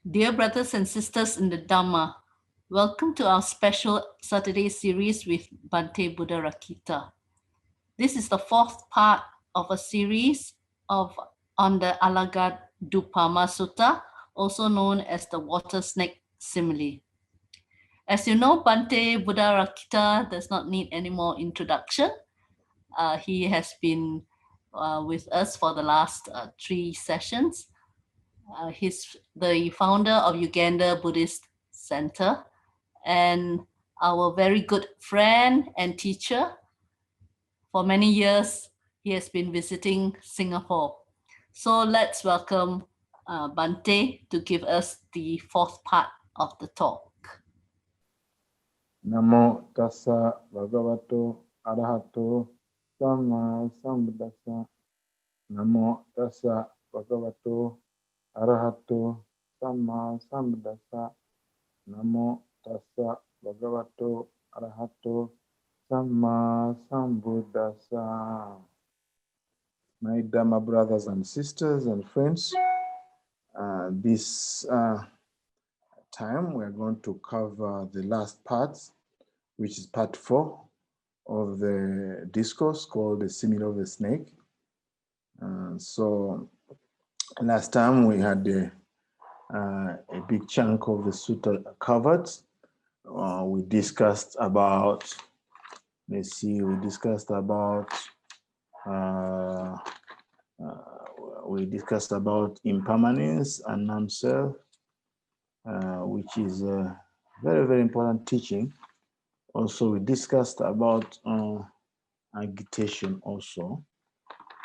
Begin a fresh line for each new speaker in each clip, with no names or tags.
Dear brothers and sisters in the Dhamma, welcome to our special Saturday series with Bhante Buddharakkita. This is the fourth part of a series on the Alagaddupama Sutta, also known as the Water-Snake Simile. As you know, Bhante Buddharakkita does not need any more introduction. He has been with us for the last 3 sessions. He's the founder of Uganda Buddhist Center and our very good friend and teacher. For many years, he has been visiting Singapore. So let's welcome Bhante to give us the fourth part of the talk.
Namo tassa bhagavato arahato samma sambuddhassa. Namo tassa bhagavato arahato samma sambuddhassa. Namo tassa bhagavato arahato samma sambuddhassa. My Dhamma brothers and sisters and friends, this time we are going to cover the last part, which is part 4 of the discourse called the Simile of the Snake. So last time we had a big chunk of the sutta covered. We discussed about, we discussed about impermanence and non-self, which is a very, very important teaching. Also, we discussed about agitation also.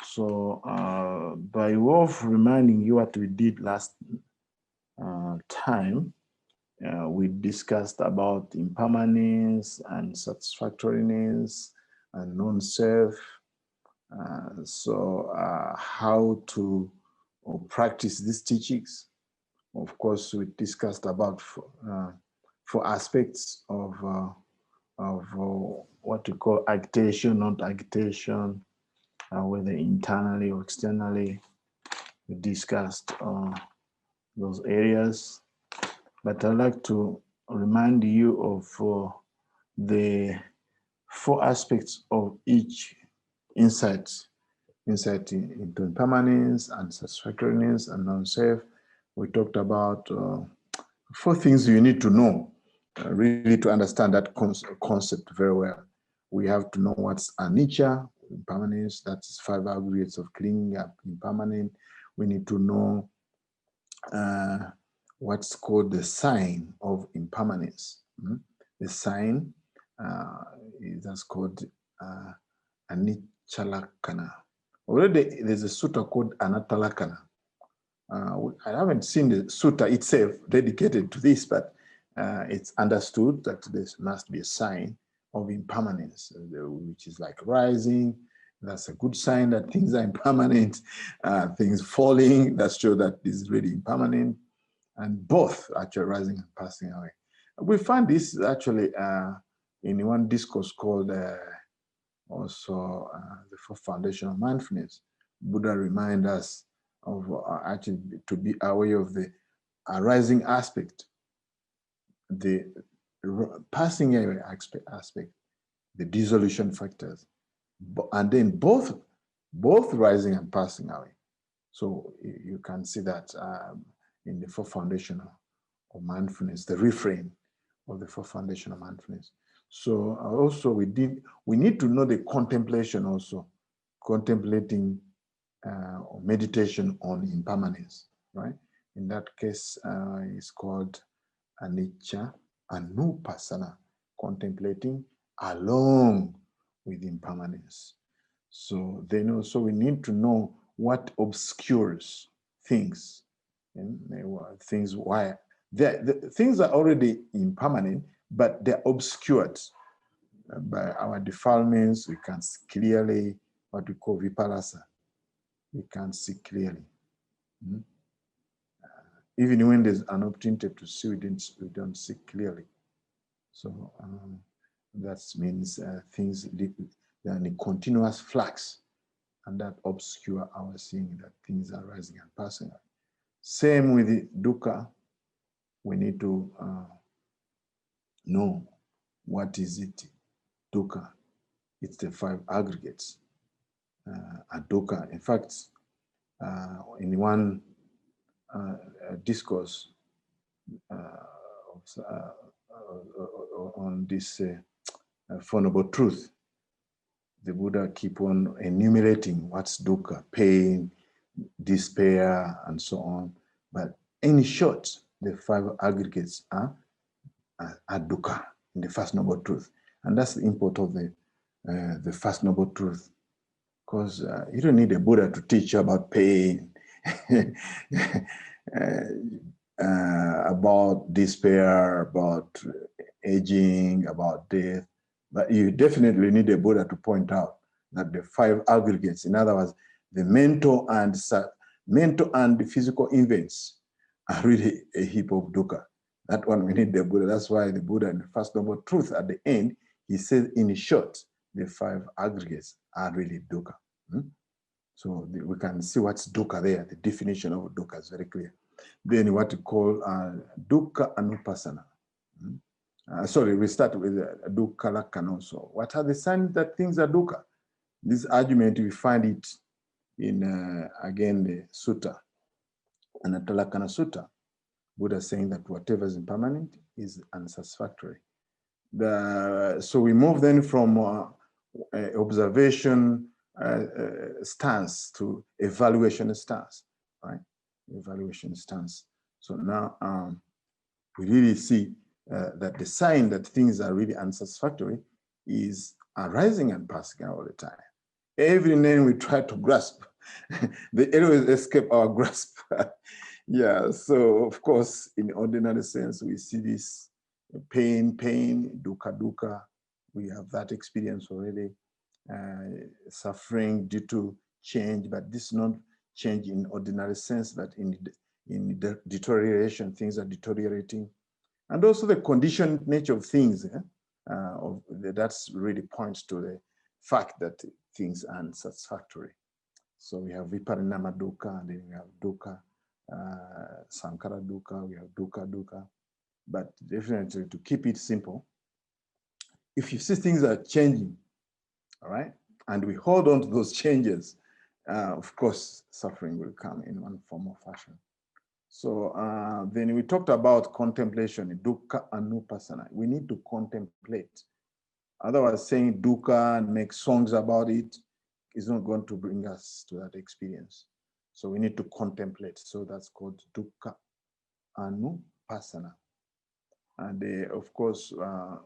So by way of reminding you what we did last time, we discussed about impermanence and satisfactoriness and non-self. So how to practice these teachings. Of course, we discussed about 4 aspects of what we call agitation, not agitation, whether internally or externally. We discussed those areas. But I'd like to remind you of the 4 aspects of each insight into impermanence and satisfactoriness and non-self. We talked about 4 things you need to know really to understand that concept very well. We have to know what's anicca, impermanence, that's 5 aggregates of clinging up, impermanent. We need to know what's called the sign of impermanence. The sign is called anicca. Already there's a sutta called Anattalakkhana. I haven't seen the sutta itself dedicated to this, but it's understood that there must be a sign of impermanence, which is like rising. That's a good sign that things are impermanent. Things falling, that's true that this is really impermanent. And both actually rising and passing away. We find this actually in one discourse called also the 4th foundation of mindfulness. Buddha reminds us of actually to be aware of the arising aspect, the passing away aspect, the dissolution factors, and then both rising and passing away. So you can see that in the 4th foundation of mindfulness, the refrain of the 4th foundation of mindfulness. So also we need to know the contemplation also, contemplating or meditation on impermanence, right? In that case, it's called anicca anupassana, contemplating along with impermanence. So then also we need to know what obscures things, and things why the things are already impermanent, but they're obscured by our defilements. We can see clearly what we call viparasa. We can't see clearly. Even when there's an opportunity to see, we don't see clearly. So that means things they are in a continuous flux, and that obscure our seeing that things are rising and passing. Same with the dukkha. we need to know what is it, dukkha. It's the 5 aggregates. Dukkha, in fact, in one discourse on this Four Truth, the Buddha keep on enumerating what's dukkha, pain, despair, and so on. But in short, the 5 aggregates are dukkha in the First Noble Truth. And that's the import of the First Noble Truth. Because you don't need a Buddha to teach you about pain, about despair, about aging, about death. But you definitely need a Buddha to point out that the 5 aggregates, in other words, the mental and physical events are really a heap of dukkha. That one we need the Buddha. That's why the Buddha in the First Noble Truth at the end, he says in short, the 5 aggregates are really dukkha. So we can see what's dukkha there. The definition of dukkha is very clear. Then what we call dukkha anupassana. Sorry, we start with dukkha lakkana also. What are the signs that things are dukkha? This argument, we find it in, again, the sutta, Anatalakkhana Sutta. Buddha saying that whatever is impermanent is unsatisfactory. So we move then from observation stance to evaluation stance, right? Evaluation stance. So now we really see that the sign that things are really unsatisfactory is arising and passing all the time. Every name we try to grasp, they always escape our grasp. Yeah, so of course, in ordinary sense, we see this pain, dukkha, dukkha. We have that experience already. Suffering due to change, but this is not change in ordinary sense, but in the deterioration, things are deteriorating. And also the conditioned nature of things, that's really points to the fact that things are unsatisfactory. So we have viparinama dukkha, and then we have dukkha, sankhara dukkha, we have dukkha. But definitely to keep it simple, if you see things are changing, all right, and we hold on to those changes, of course, suffering will come in one form or fashion. So then we talked about contemplation, dukkha anupassana. We need to contemplate. Otherwise, saying dukkha and make songs about it is not going to bring us to that experience. So we need to contemplate. So that's called dukkha anupassana. And of course,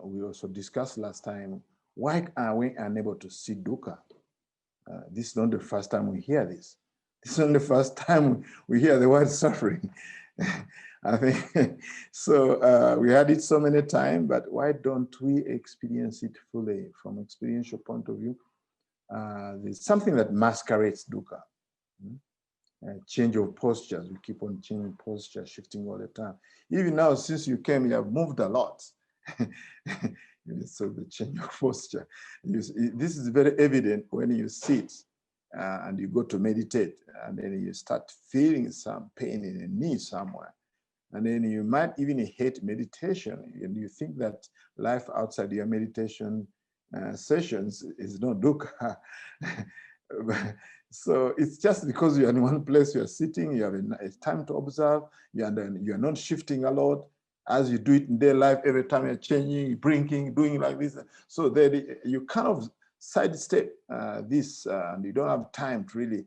we also discussed last time, why are we unable to see dukkha? This is not the first time we hear this. This is not the first time we hear the word suffering. I think so. We had it so many times, but why don't we experience it fully from experiential point of view? There's something that masquerades dukkha. Change of postures. We keep on changing posture, shifting all the time. Even now, since you came, you have moved a lot. So the change of posture. This is very evident when you sit and you go to meditate, and then you start feeling some pain in the knee somewhere. And then you might even hate meditation, and you think that life outside your meditation sessions is not dukkha. So it's just because you're in one place, you're sitting, you have a time to observe, you're not shifting a lot. As you do it in their life, every time you're changing, drinking, doing like this. So that you kind of sidestep this, and you don't have time to really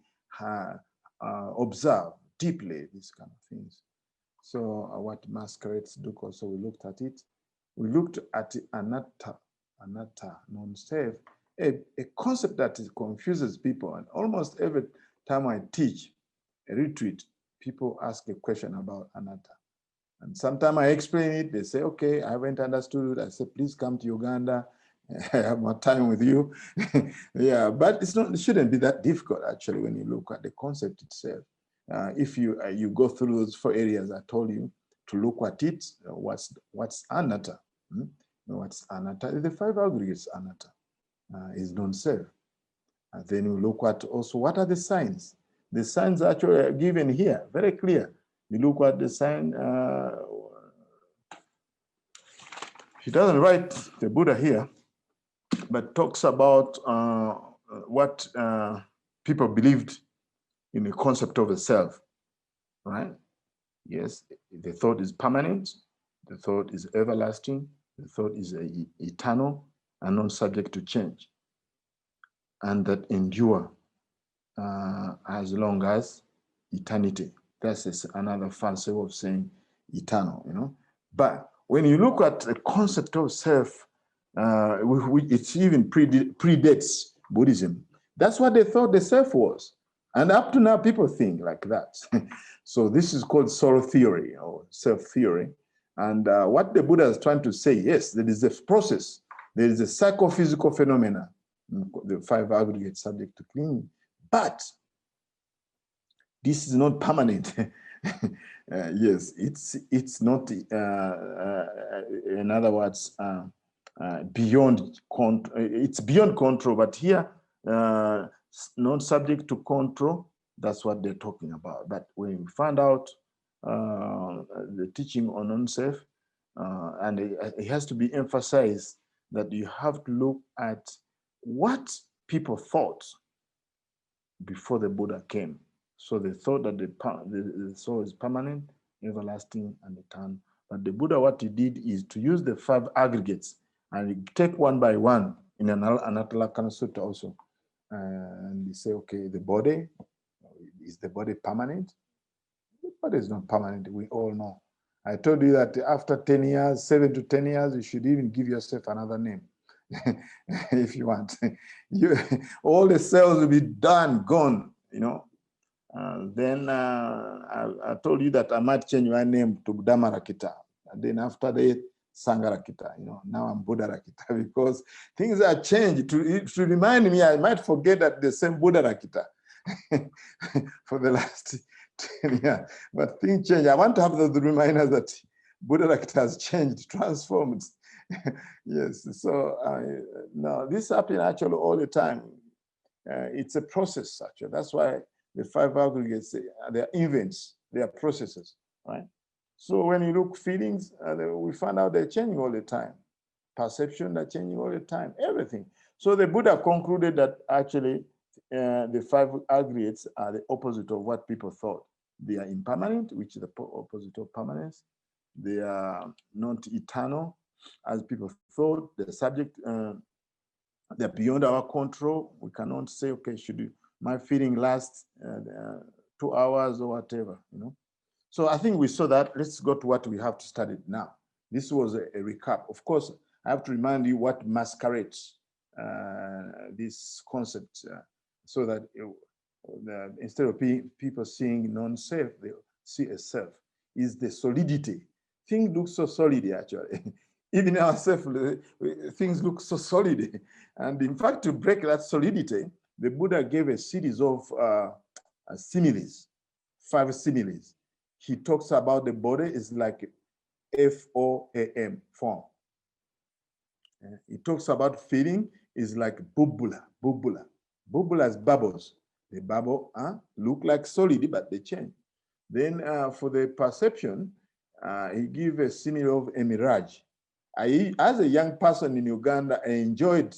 observe deeply these kind of things. So what masquerades dukkha, so we looked at it. We looked at anatta, non-self, a concept that confuses people. And almost every time I teach a retreat, people ask a question about anatta. And sometimes I explain it, they say, okay, I haven't understood it. I say, please come to Uganda. I have more time with you. Yeah, but it shouldn't be that difficult, actually, when you look at the concept itself. If you go through those 4 areas I told you to look at it, what's anatta? What's anatta? The 5 aggregates anatta is non-self. And then you look at also what are the signs. The signs actually are given here, very clear. You look at the sign He doesn't write the Buddha here, but talks about what people believed in the concept of a self, right? Yes, the thought is permanent, the thought is everlasting, the thought is eternal and not subject to change, and that endure as long as eternity. That's another fancy way of saying eternal, you know. But when you look at the concept of self, it even predates Buddhism. That's what they thought the self was. And up to now, people think like that. So this is called soul theory or self theory. And what the Buddha is trying to say, yes, there is a process. There is a psychophysical phenomena, the five aggregate subject to clinging. But this is not permanent. Yes, it's not, in other words, beyond control. It's beyond control, but here, not subject to control. That's what they're talking about. But when we find out the teaching on non-self, and it has to be emphasized that you have to look at what people thought before the Buddha came. So they thought that the soul is permanent, everlasting, and eternal. But the Buddha, what he did is to use the five aggregates and take one by one in an Anattalakana Sutta also. And he say, okay, the body, is the body permanent? The body is not permanent, we all know. I told you that after 10 years, 7 to 10 years, you should even give yourself another name. If you want. All the cells will be done, gone, you know. Then I told you that I might change my name to Buddharakkita. And then after that, Sangharakkhita, you know, now I'm Buddharakkhita because things are changed. To remind me, I might forget that the same Buddharakkhita for the last 10 years. But things change. I want to have the reminder that Buddharakkhita has changed, transformed. Yes, so no, this happens actually all the time. It's a process, actually. That's why the five aggregates, they are events, they are processes, right? So when you look feelings, we find out they're changing all the time. Perception, they're changing all the time, everything. So the Buddha concluded that actually the five aggregates are the opposite of what people thought. They are impermanent, which is the opposite of permanence. They are not eternal, as people thought. The subject, they're beyond our control. We cannot say, okay, my feeling lasts 2 hours or whatever, you know. So I think we saw that. Let's go to what we have to study now. This was a recap. Of course, I have to remind you what masquerades this concept so that instead of people seeing non-self, they see a self. Is the solidity. Things look so solid, actually. Even ourselves, things look so solid. And in fact, to break that solidity, the Buddha gave a series of similes, 5 similes. He talks about the body is like FOAM, form. He talks about feeling is like bubula. Bubula is bubbles. The bubble look like solid, but they change. Then for the perception, he gives a simile of a mirage. As a young person in Uganda, I enjoyed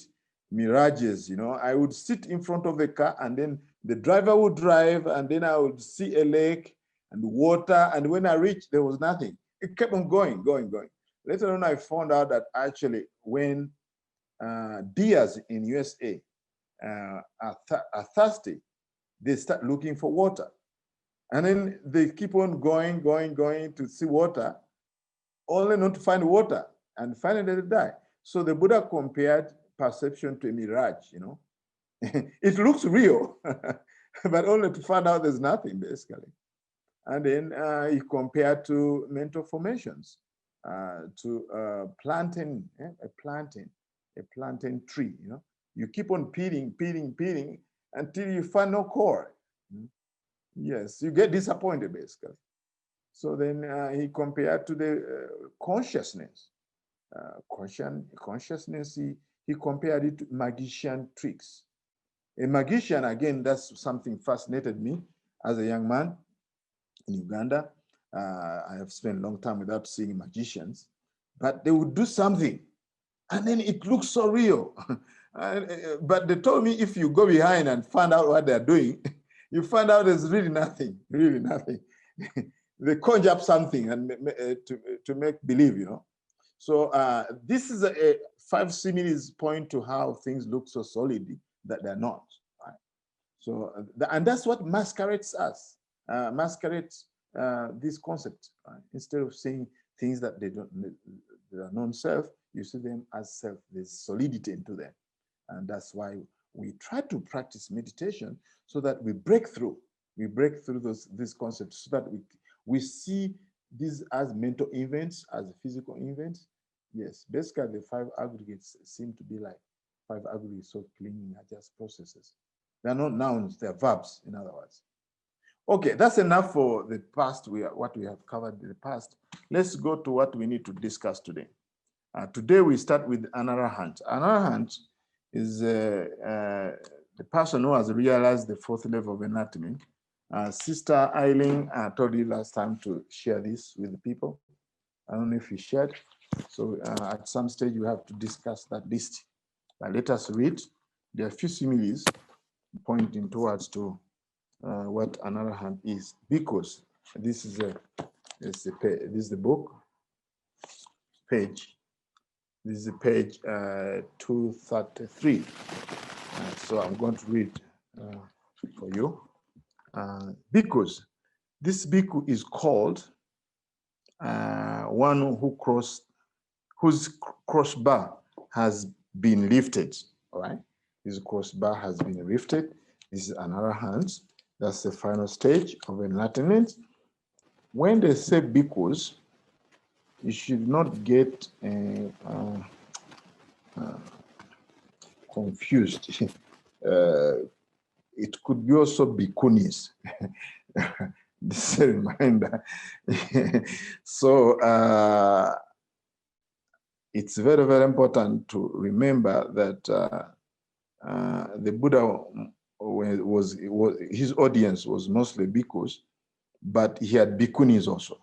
mirages. You know, I would sit in front of the car and then the driver would drive and then I would see a lake and water. And when I reached, there was nothing. It kept on going. Later on, I found out that actually when deers in USA are thirsty, they start looking for water. And then they keep on going to see water, only not to find water. And finally they die. So the Buddha compared perception to a mirage, you know. It looks real, but only to find out there's nothing, basically. And then he compared to mental formations, to planting a plantain tree, you know. You keep on peeling until you find no core. Yes, you get disappointed, basically. So then he compared to the consciousness. Consciousness, he compared it to magician tricks. A magician, again, that's something fascinated me as a young man in Uganda. I have spent a long time without seeing magicians. but they would do something, and then it looks so real. But they told me if you go behind and find out what they're doing, you find out there's really nothing, really nothing. They conjure up something and to make believe, you know. So this is a 5 similes point to how things look so solid that they're not. Right? So and that's what masquerades us, masquerades this concept. Right? Instead of seeing things that they are non-self, you see them as self. There's solidity into them, and that's why we try to practice meditation so that we break through. We break through these concepts so that we see these as mental events, as physical events. Yes, basically the 5 aggregates seem to be like 5 aggregates of clinging are just processes. They're not nouns, they're verbs, in other words. Okay, that's enough for the past, what we have covered in the past. Let's go to what we need to discuss today. Today we start with an arahant. An arahant is the person who has realized the 4th level of enlightenment. Sister Eileen told you last time to share this with the people. I don't know if you shared. So at some stage you have to discuss that list. But let us read. There are a few similes pointing towards to what an arahant is, because this is the book page. This is page 233. So I'm going to read for you. Because this bhikkhu is called one whose crossbar has been lifted. All right, his crossbar has been lifted. This is an arahant. That's the final stage of enlightenment. When they say bhikkhus, you should not get confused. It could be also bhikkhunis. This is a reminder. So it's very, very important to remember that the Buddha his audience was mostly bhikkhus, but he had bhikkhunis also.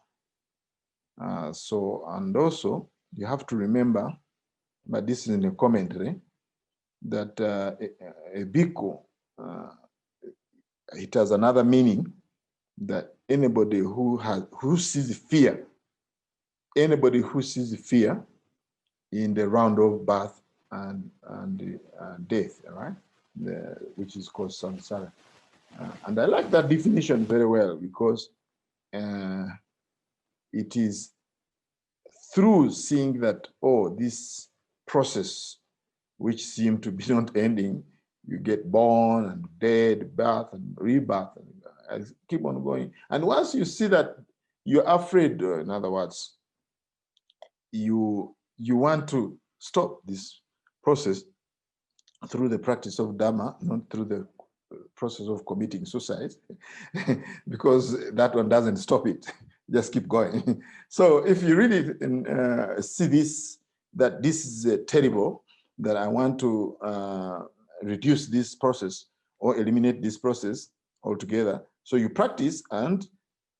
And also you have to remember, but this is in a commentary, that a bhikkhu, it has another meaning, that anybody who sees fear, anybody who sees fear in the round of birth and death, right? Which is called samsara. And I like that definition very well, because it is through seeing that, oh, this process which seemed to be not ending, you get born and dead, birth and rebirth, and keep on going. And once you see that you're afraid, in other words, you want to stop this process through the practice of Dhamma, not through the process of committing suicide, because that one doesn't stop it. Just keep going. So if you really see this, that this is terrible, that I want to reduce this process or eliminate this process altogether. So you practice and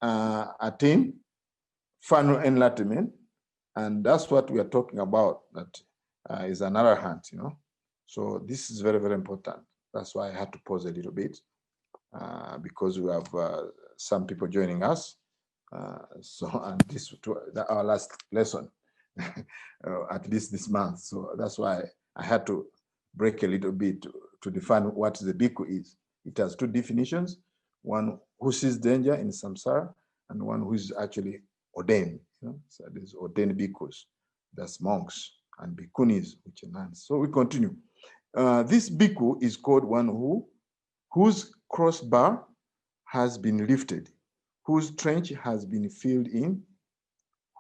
attain final enlightenment. And that's what we are talking about, that is an arahant, you know. So this is very, very important. That's why I had to pause a little bit, because we have some people joining us. And this is our last lesson, at least this month. So that's why I had to break a little bit to define what the bhikkhu is. It has 2 definitions: one who sees danger in samsara, and one who is actually ordained. You know? So there's ordained bhikkhus, that's monks, and bhikkhunis, which are nuns. So we continue. This bhikkhu is called one whose crossbar has been lifted, whose trench has been filled in,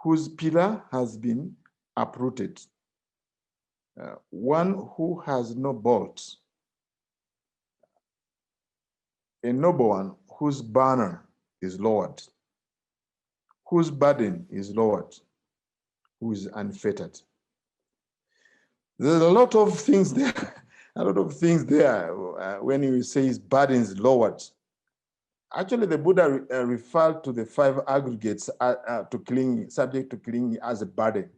whose pillar has been uprooted, one who has no bolts, a noble one whose banner is lowered, whose burden is lowered, who is unfettered. There's a lot of things there, a lot of things there when you say his burden is lowered. Actually, the Buddha referred to the 5 aggregates to clinging, subject to clinging, as a burden.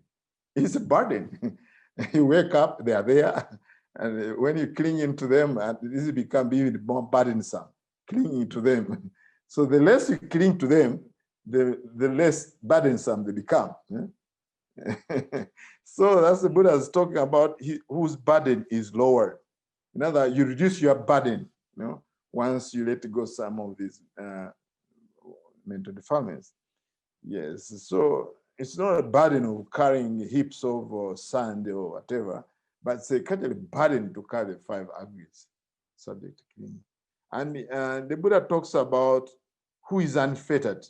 It's a burden. You wake up, they are there. And when you cling into them, this becomes even more burdensome, clinging to them. So the less you cling to them, the less burdensome they become. So that's the Buddha is talking about, whose burden is lower. In other words, you reduce your burden, once you let go some of these mental defilements. Yes, so it's not a burden of carrying heaps of sand or whatever, but it's a kind of burden to carry the 5 aggregates subject to cleaning. And the Buddha talks about who is unfettered.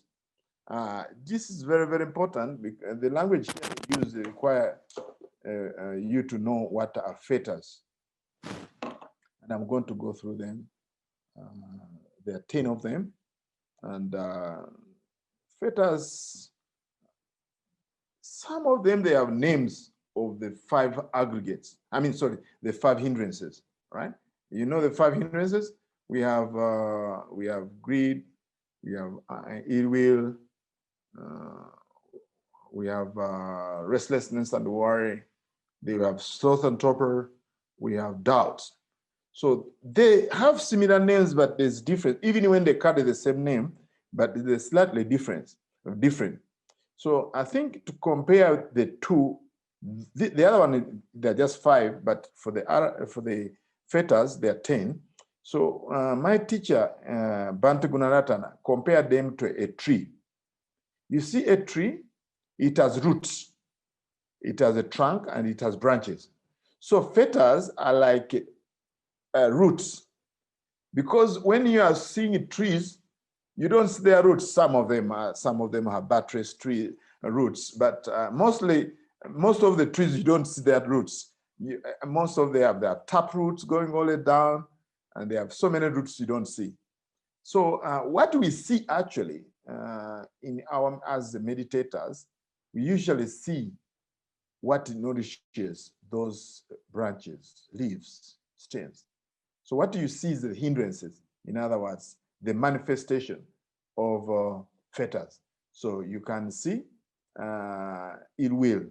This is very, very important because the language here used require you to know what are fetters. And I'm going to go through them. There are 10 of them. And fetters, some of them, they have names of the 5 aggregates. The 5 hindrances, right? You know the 5 hindrances? We have greed, we have ill will, we have restlessness and worry, they have sloth and torpor, we have doubt. So they have similar names, but there's difference, even when they carry the same name, but there's slightly different. So I think to compare the two, the other one, they're just 5, but for the fetters, they're 10. So my teacher, Bhante Gunaratana, compared them to a tree. You see a tree, it has roots, it has a trunk, and it has branches. So fetters are like roots, because when you are seeing trees, you don't see their roots. Some of them have buttress tree roots, but most of the trees you don't see their roots. Most of them have their tap roots going all the way down, and they have so many roots you don't see. So what we see actually as the meditators, we usually see what nourishes those branches, leaves, stems. So what you see is the hindrances. In other words, the manifestation of fetters. So you can see ill will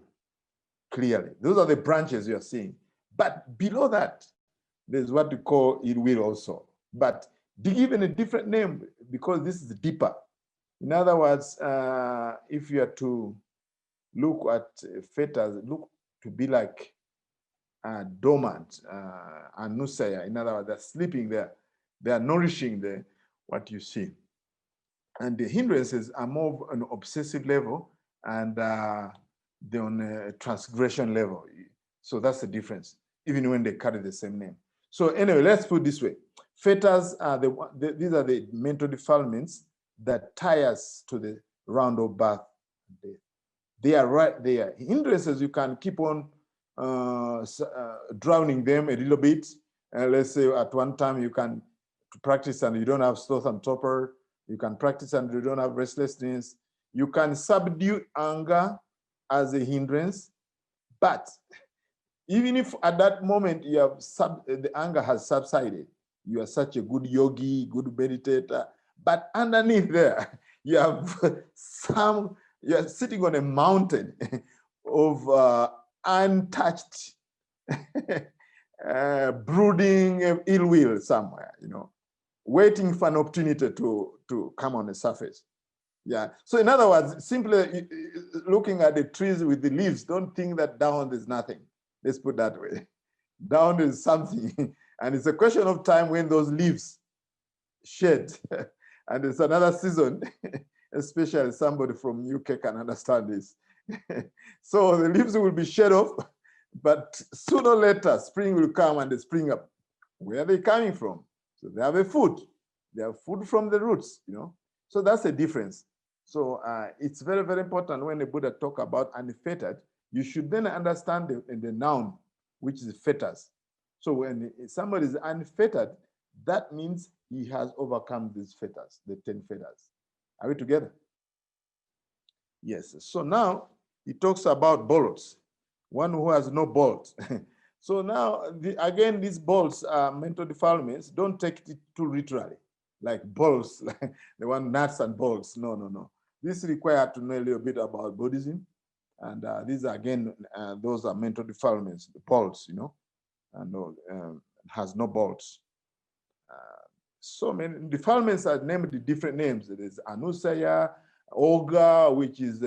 clearly. Those are the branches you are seeing. But below that, there's what we call ill will also. But given a different name because this is deeper. In other words, if you are to look at fetters, look to be like dormant, anusaya. In other words, they're sleeping there. They are nourishing what you see. And the hindrances are more on an obsessive level, and they're on a transgression level. So that's the difference, even when they carry the same name. So anyway, let's put it this way. Fetters are these are the mental defilements that tie us to the round of birth and death. They are right there. Hindrances, you can keep on drowning them a little bit. Let's say at one time you can practice and you don't have sloth and torpor. You can practice and you don't have restlessness. You can subdue anger as a hindrance. But even if at that moment you have the anger has subsided, you are such a good yogi, good meditator, but underneath there, you have you are sitting on a mountain of untouched brooding ill will somewhere, waiting for an opportunity to come on the surface. Yeah. So in other words, simply looking at the trees with the leaves, don't think that down there's nothing. Let's put it that way. Down is something. And it's a question of time when those leaves shed. And it's another season, especially somebody from UK can understand this. So the leaves will be shed off, but sooner or later, spring will come and they spring up. Where are they coming from? So they have a food. They have food from the roots, So that's the difference. So it's very, very important when the Buddha talk about unfettered, you should then understand the noun, which is fetters. So when somebody is unfettered, that means he has overcome these fetters, the 10 fetters. Are we together? Yes. So now he talks about bolts, one who has no bolts. So now, again, these bolts are mental defilements. Don't take it too literally, like bolts, like the one nuts and bolts. No. This requires to know a little bit about Buddhism And these are, again, those are mental defilements, the bolts, and has no bolts. So many defilements are named with different names. There is anusaya, oga, which is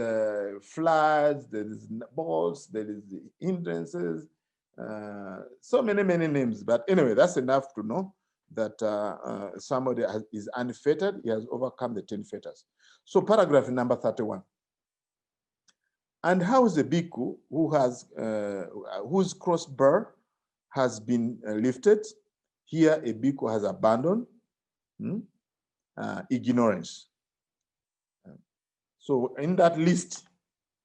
floods, there is bolts, there is the hindrances, so many names. But anyway, that's enough to know that somebody is unfettered, he has overcome the 10 fetters. So paragraph number 31. And how is a bhikkhu who has whose crossbar has been lifted? Here a bhikkhu has abandoned ignorance. So in that list,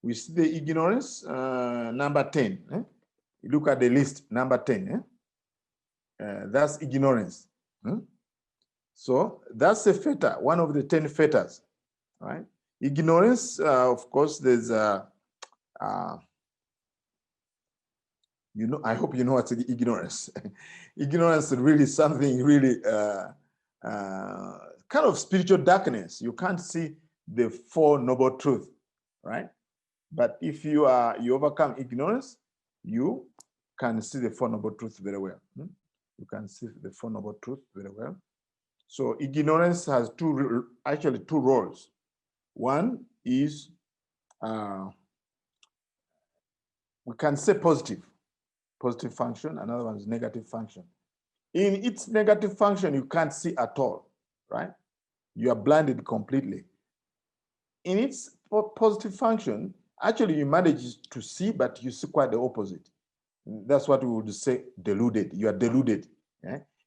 we see the ignorance, number 10. You look at the list, number 10. That's ignorance. So that's a fetter, one of the 10 fetters, right? Ignorance, of course, there's I hope you know what's the ignorance. Ignorance is really something really kind of spiritual darkness. You can't see the Four Noble Truths, right? But if you overcome ignorance, you can see the Four Noble Truths very well. You can see the Four Noble Truths very well. So ignorance has actually two roles. One is, we can say positive function, another one is negative function. In its negative function, you can't see at all, right? You are blinded completely. In its positive function, actually you manage to see, but you see quite the opposite. That's what we would say deluded. You are deluded.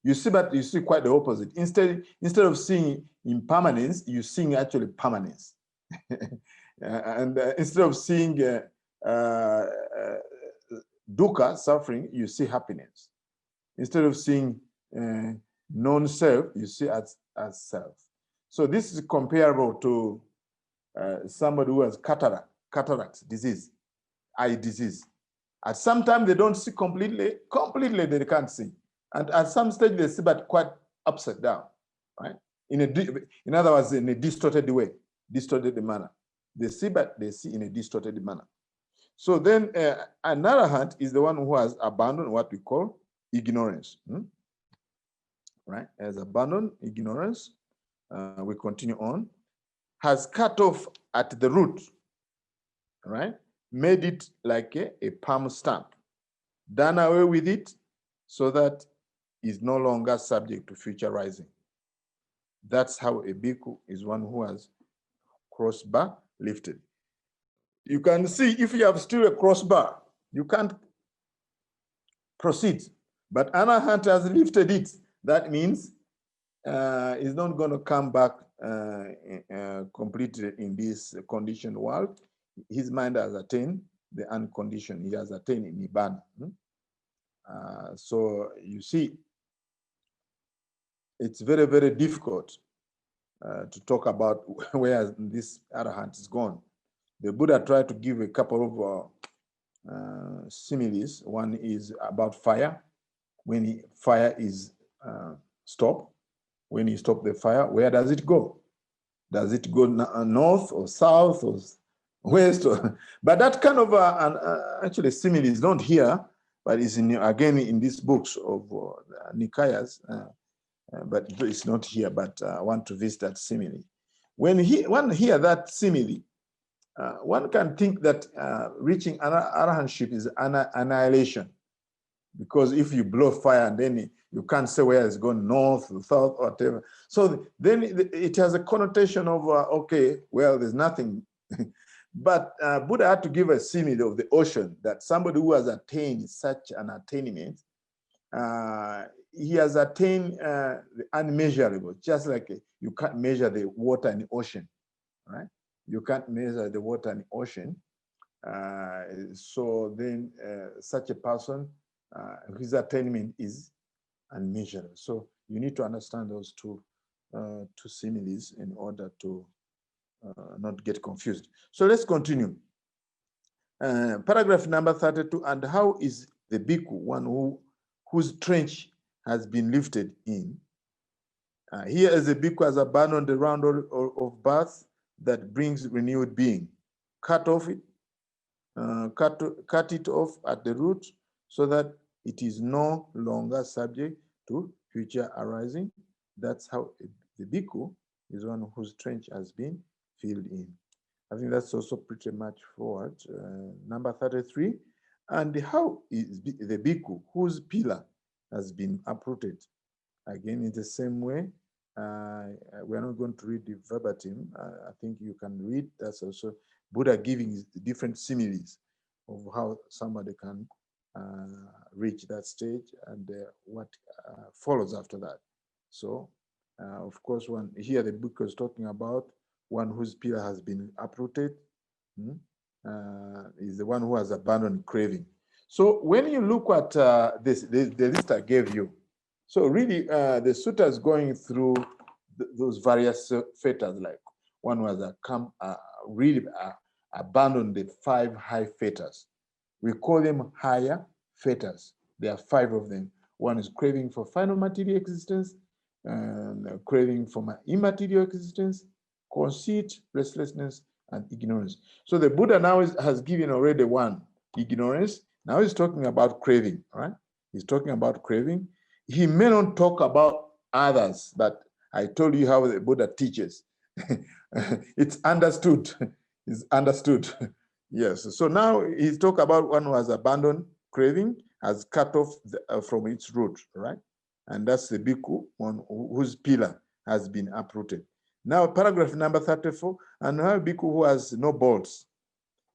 You see, but you see quite the opposite. Instead of seeing impermanence, you see actually permanence. And instead of seeing dukkha, suffering, you see happiness. Instead of seeing non-self, you see as self. So this is comparable to somebody who has cataract disease, eye disease. At some time they don't see completely they can't see. And at some stage they see, but quite upside down, right? In other words, in a distorted way, distorted manner. They see, but they see in a distorted manner. So then another hand is the one who has abandoned what we call ignorance, right? Has abandoned ignorance. We continue on. Has cut off at the root, right? Made it like a palm stamp, done away with it so that is no longer subject to future rising. That's how a bhikkhu is one who has crossbar lifted. You can see if you have still a crossbar, you can't proceed. But another hand has lifted it. That means it's not going to come back completely in this conditioned world. His mind has attained the unconditioned. He has attained Nibbana. So you see, it's very, very difficult to talk about where this arahant is gone. The Buddha tried to give a couple of similes. One is about fire. When fire is stopped, when you stop the fire, where does it go? Does it go north or south or west? But that kind of actually simile is not here, but it's again in these books of Nikayas. But it's not here, but I want to visit that simile. When one hears that simile, one can think that reaching arahantship is annihilation, because if you blow fire and then you can't say where it's going, north or south or whatever. So then it has a connotation of, okay, well, there's nothing. But Buddha had to give a simile of the ocean, that somebody who has attained such an attainment, he has attained the unmeasurable, just like you can't measure the water in the ocean, right? You can't measure the water in the ocean. So then such a person, his attainment is unmeasurable. So you need to understand those two similes in order to not get confused. So let's continue. Paragraph number 32, and how is the bhikkhu one whose trench has been lifted in? Here as a bhikkhu has abandoned the round of birth that brings renewed being, cut off it, cut it off at the root so that it is no longer subject to future arising. That's how the bhikkhu is one whose trench has been filled in. I think that's also pretty much forward. Number 33. And how is the bhikkhu whose pillar has been uprooted? Again, in the same way, we're not going to read the verbatim. I think you can read. That's also Buddha giving different similes of how somebody can reach that stage and what follows after that. So, of course, here the book is talking about one whose pillar has been uprooted, is the one who has abandoned craving. So when you look at the list I gave you, so really the sutta is going through those various fetters, like one was really abandoned the 5 high fetters. We call them higher fetters. There are 5 of them. One is craving for final material existence, craving for my immaterial existence, conceit, restlessness, and ignorance. So the Buddha now has given already one, ignorance. Now he's talking about craving, right? He's talking about craving. He may not talk about others, but I told you how the Buddha teaches. It's understood. It's understood. Yes. So now he's talking about one who has abandoned craving, has cut off from its root, right? And that's the bhikkhu, one whose pillar has been uprooted. Now, paragraph number 34, and now a bhikkhu who has no bolts.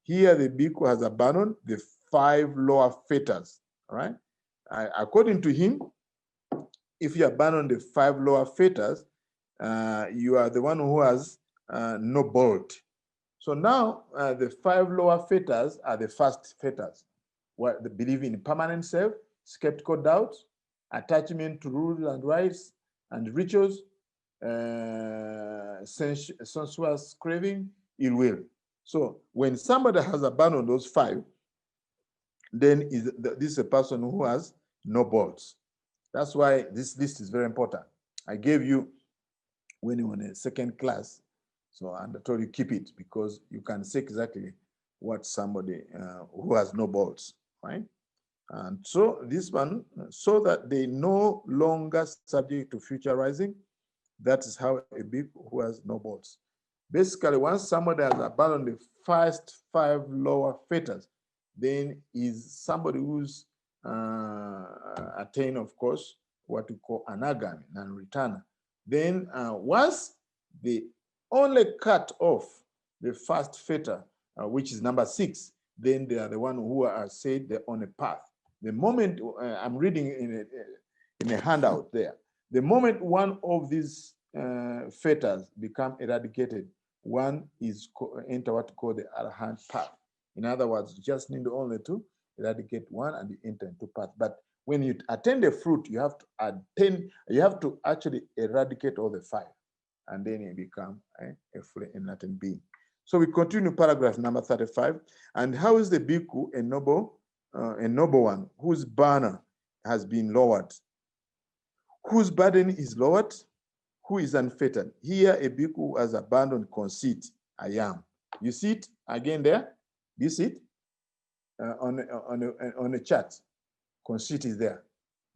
Here, the bhikkhu has abandoned the 5 lower fetters, right? According to him, if you abandon the 5 lower fetters, you are the one who has no bolt. So now, the 5 lower fetters are the first fetters. What they believe in permanent self, skeptical doubt, attachment to rules and rights and rituals, sensuous craving, ill will. So when somebody has abandoned those 5, then this is a person who has no bolts. That's why this list is very important. I gave you when you were in a second class, so I told you keep it because you can say exactly what somebody who has no bolts, right? And so this one, so that they no longer subject to future rising, that is how a bhikkhu who has no bolts. Basically, once somebody has abandoned the first 5 lower fetters, then is somebody who's attained, of course, what we call anagami and returner. Then once they only cut off the first fetter, which is number 6, then they are the one who are said they're on a path. The moment I'm reading in a handout there, the moment one of these fetters become eradicated, one is enter what called the arahant path. In other words, you just need only to eradicate one and you enter into path. But when you attain the fruit, you have to actually eradicate all the 5, and then you become a fully enlightened being. So we continue paragraph number 35. And how is the bhikkhu a noble one whose banner has been lowered, whose burden is lowered, who is unfettered? Here, a bhikkhu has abandoned conceit, I am. You see it again there? Do you see it? On a chart, conceit is there.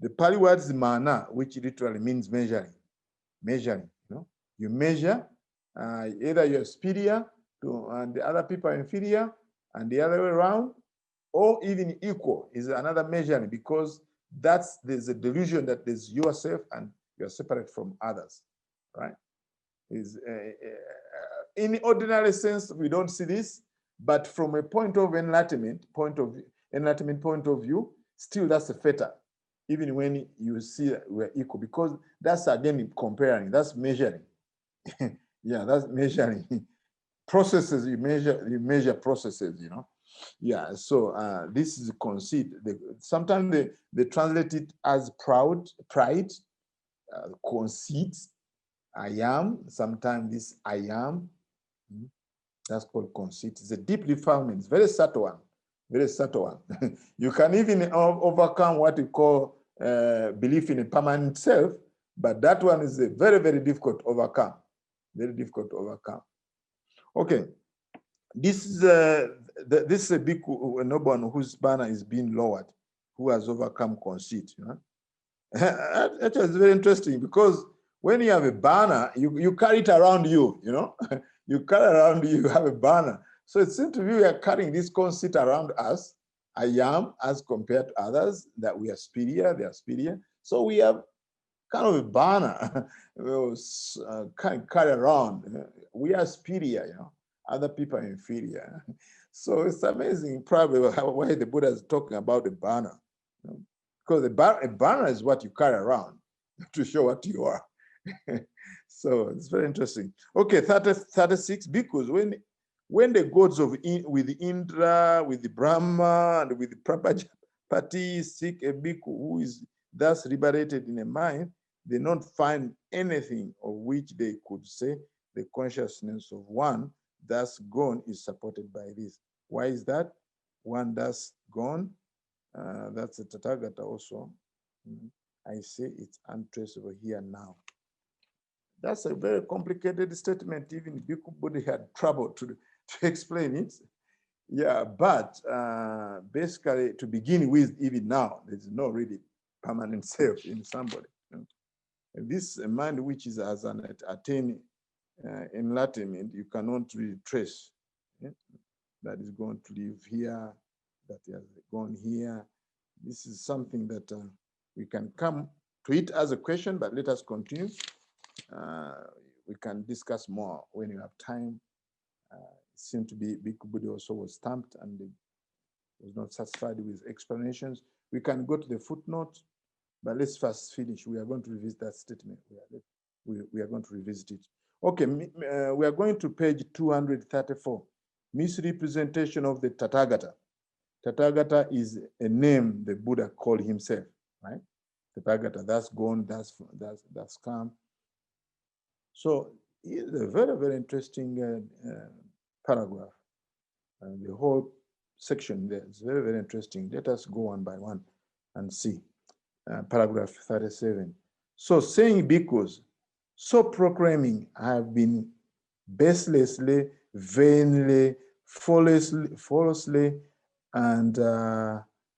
The Pali word is mana, which literally means measuring. Measuring, you measure either you're superior to and the other people are inferior, and the other way around, or even equal is another measuring, because there's a delusion that there's yourself and you're separate from others, right? In ordinary sense, we don't see this, but from a point of enlightenment point of view, still that's a fetter, even when you see that we're equal, because that's again comparing, that's measuring. Yeah, that's measuring. Processes, you measure processes, Yeah, so this is conceit. Sometimes they translate it as pride, conceit, I am. Sometimes this I am, that's called conceit. It's a deep defilement. It's very subtle one. Very subtle one. You can even overcome what you call belief in a permanent self, but that one is very, very difficult to overcome. Very difficult to overcome. Okay, this is this is a bhikkhu, a noble whose banner is being lowered, who has overcome conceit. You know? Actually, it's very interesting because when you have a banner, you carry it around you, you know? You carry around you have a banner. So it seems to me we are carrying this conceit around us. I am as compared to others, that we are superior, they are superior. So we have kind of a banner carry around. We are superior, you know. Other people are inferior. So it's amazing, probably why the Buddha is talking about the banner. You know? Because a banner is what you carry around to show what you are. So it's very interesting. Okay, 36, because when the gods with Indra, with the Brahma, and with the Prajapati seek a bhikkhu who is thus liberated in a mind, they not find anything of which they could say the consciousness of one thus gone is supported by this. Why is that? One thus gone, that's a Tattagata also. I say it's untraceable here now. That's a very complicated statement. Even Bhikkhu Buddha had trouble to explain it. Yeah, but basically, to begin with, even now, there's no really permanent self in somebody. This mind, which is as an attained enlightenment, you cannot really trace. That is going to live here, that has gone here. This is something that we can come to it as a question, but let us continue. We can discuss more when you have time. It seemed to be Bhikkhu Buddha also was stamped and was not satisfied with explanations. We can go to the footnote, but let's first finish. We are going to revisit that statement. We are going to revisit it. Okay, we are going to page 234. Misrepresentation of the Tattagata. Tattagata is a name the Buddha called himself, right? Tattagata, that's gone, that's come. So it's a very, very interesting paragraph. And the whole section there is very, very interesting. Let us go one by one and see. Paragraph 37. So saying bhikkhus, so proclaiming, I have been baselessly, vainly, falsely, and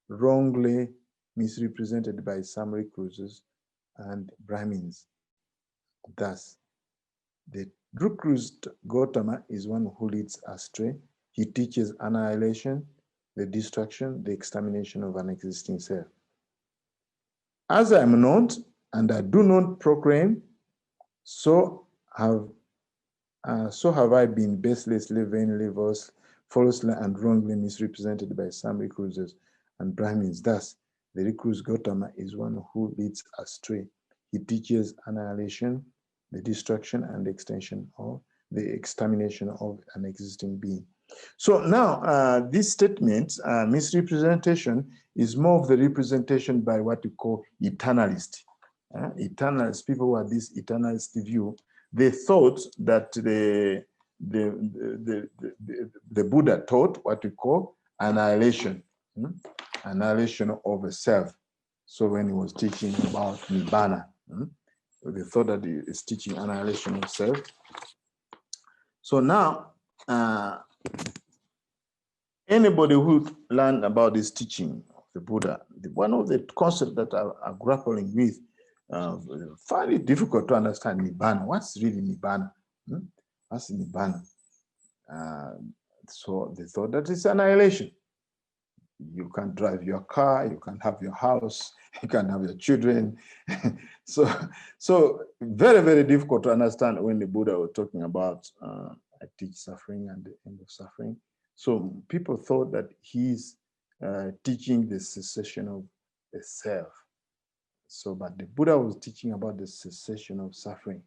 wrongly misrepresented by some recluses and Brahmins. Thus, the recluse Gautama is one who leads astray. He teaches annihilation, the destruction, the extermination of an existing self. As I am not, and I do not proclaim, so have I been baselessly, vainly, falsely, and wrongly misrepresented by some recluses and Brahmins. Thus, the recluse Gautama is one who leads astray. He teaches annihilation, the destruction and the extermination of an existing being. So now, this statement, misrepresentation, is more of the representation by what we call eternalist. Eternalist, people who have this eternalist view, they thought that the Buddha taught what we call annihilation, annihilation of a self. So when he was teaching about Nibbana, they thought that he is teaching annihilation of self. So now, anybody who learned about this teaching of the Buddha, one of the concepts that are grappling with, find it difficult to understand Nibbana. What's really Nibbana? What's Nibbana? So they thought that it's annihilation. You can drive your car, you can have your house, you can have your children. so very, very difficult to understand when the Buddha was talking about I teach suffering and the end of suffering. So people thought that he's teaching the cessation of the self. So, but the Buddha was teaching about the cessation of suffering,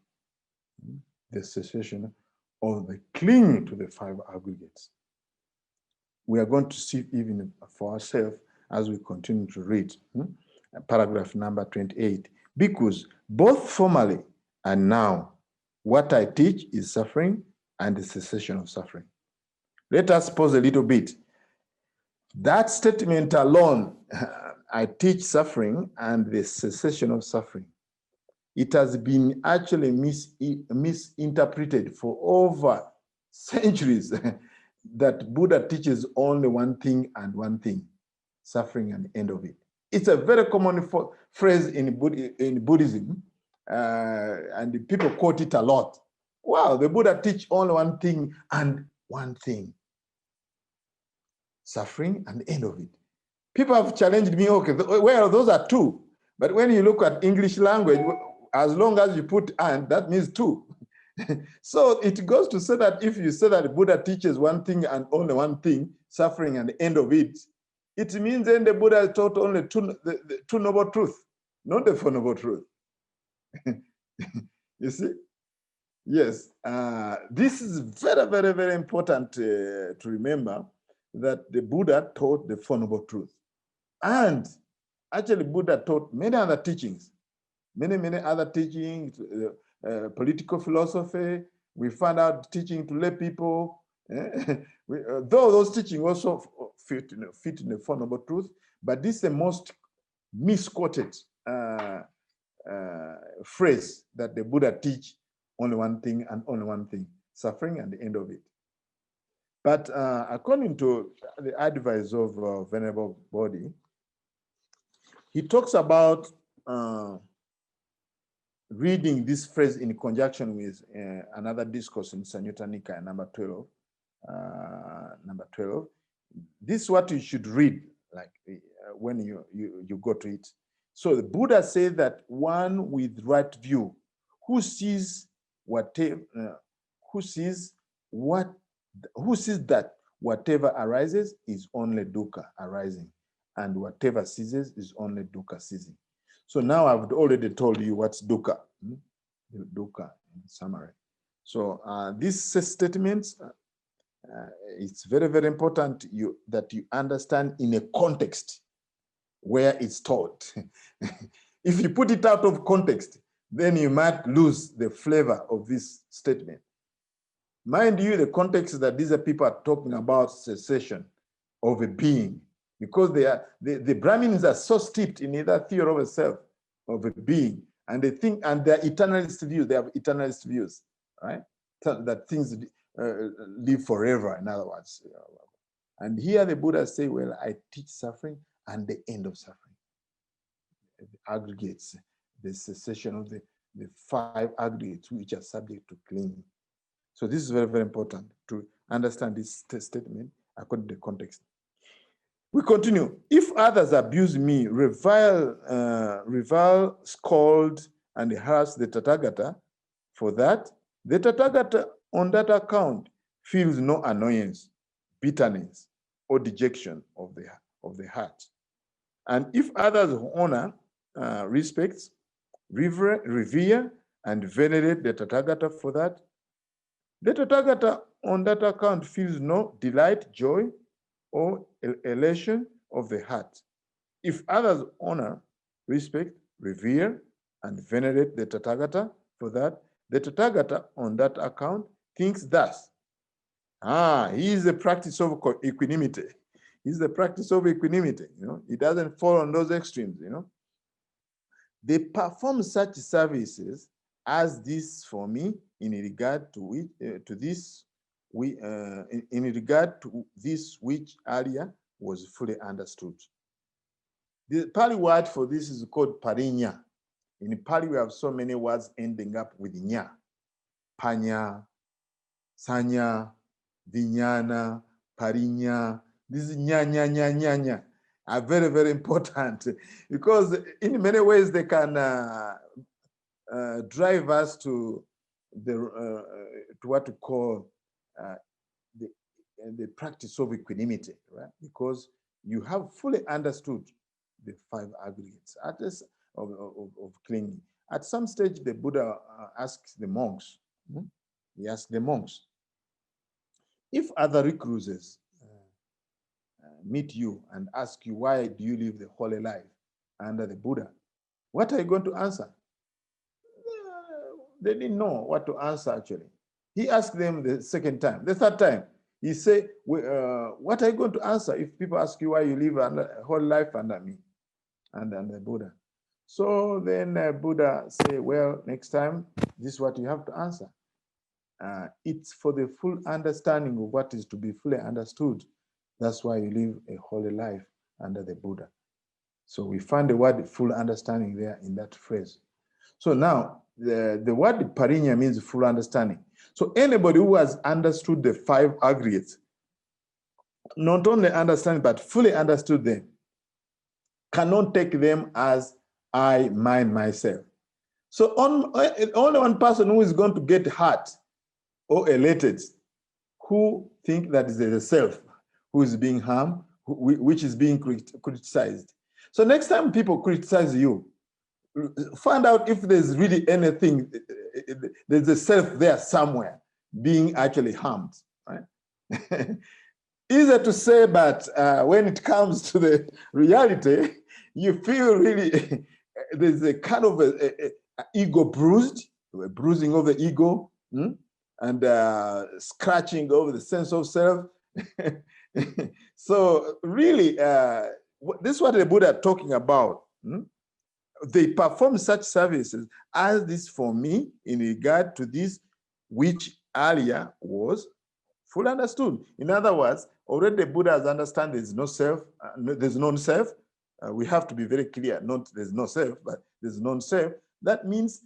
the cessation of the clinging to the five aggregates. We are going to see even for ourselves as we continue to read. Paragraph number 28. Because both formally and now, what I teach is suffering and the cessation of suffering. Let us pause a little bit. That statement alone, I teach suffering and the cessation of suffering, it has been actually misinterpreted for over centuries. that Buddha teaches only one thing and one thing, suffering and the end of it. It's a very common phrase in Buddhism, and people quote it a lot. Wow, the Buddha teach only one thing and one thing, suffering and the end of it. People have challenged me, okay, well, those are two. But when you look at English language, as long as you put and, that means two. So it goes to say that if you say that Buddha teaches one thing and only one thing, suffering and the end of it, it means then the Buddha taught only the two noble truth, not the four noble truth. You see? Yes, this is very, very, very important to remember, that the Buddha taught the four noble truth. And actually, Buddha taught many other teachings, many other teachings, political philosophy. We found out teaching to lay people. Though those teachings also fit in the Four Noble Truth, but this is the most misquoted phrase that the Buddha teach only one thing and only one thing, suffering and the end of it. But according to the advice of Venerable Bodhi, he talks about reading this phrase in conjunction with another discourse in Sanyutta Nikaya, number 12. This is what you should read, like when you go to it. So the Buddha said that one with right view, who sees that whatever arises is only dukkha arising, and whatever ceases is only dukkha ceasing. So now I've already told you what's dukkha, dukkha in summary. So this statement, it's very, very important that you understand in a context where it's taught. If you put it out of context, then you might lose the flavor of this statement. Mind you, the context that these people are talking about cessation of a being, because the Brahmins are so steeped in either theory of a self, of a being, and they think, and they're eternalist views, they have eternalist views, right? That things live forever, in other words. And here the Buddha say, well, I teach suffering and the end of suffering. It aggregates the cessation of the five aggregates which are subject to clinging. So this is very, very important to understand this statement according to the context. We continue. If others abuse me, revile, scold, and harass the Tattagata, for that, the Tattagata on that account feels no annoyance, bitterness, or dejection of the heart. And if others honor, respect, revere, and venerate the Tattagata for that, the Tattagata on that account feels no delight, joy, or elation of the heart. If others honor, respect, revere, and venerate the Tattagata for that, the Tattagata on that account thinks thus. He is the practice of equanimity. He's the practice of equanimity. He doesn't fall on those extremes. They perform such services as this for me in regard to this which earlier was fully understood. The Pali word for this is called parinya. In Pali, we have so many words ending up with nya. Panya, sanya, vinyana, parinya. This is nya are very, very important, because in many ways they can drive us to what to call the practice of equanimity, right? Because you have fully understood the five aggregates of clinging. At some stage, the Buddha asks the monks. He asked the monks, if other recluses meet you and ask you, why do you live the holy life under the Buddha? What are you going to answer? They didn't know what to answer, actually. He asked them the second time. The third time, he said, what are you going to answer if people ask you why you live a whole life under me, under the Buddha? So then Buddha said, well, next time, this is what you have to answer. It's for the full understanding of what is to be fully understood. That's why you live a holy life under the Buddha. So we find the word full understanding there in that phrase. So now, the word parinya means full understanding. So anybody who has understood the 5 aggregates, not only understand, but fully understood them, cannot take them as I, mine, myself. So only one person who is going to get hurt or elated, who think that is the self, who is being harmed, which is being criticized. So next time people criticize you, find out if there's really anything, there's a self there somewhere being actually harmed, right? Easier to say, but when it comes to the reality, you feel really there's a kind of a ego bruised, a bruising of the ego, and scratching over the sense of self. So really, this is what the Buddha is talking about. They perform such services as this for me in regard to this which earlier was fully understood. In other words, already the Buddha has understand there's no self, there's non-self. We have to be very clear, not there's no self, but there's non-self. That means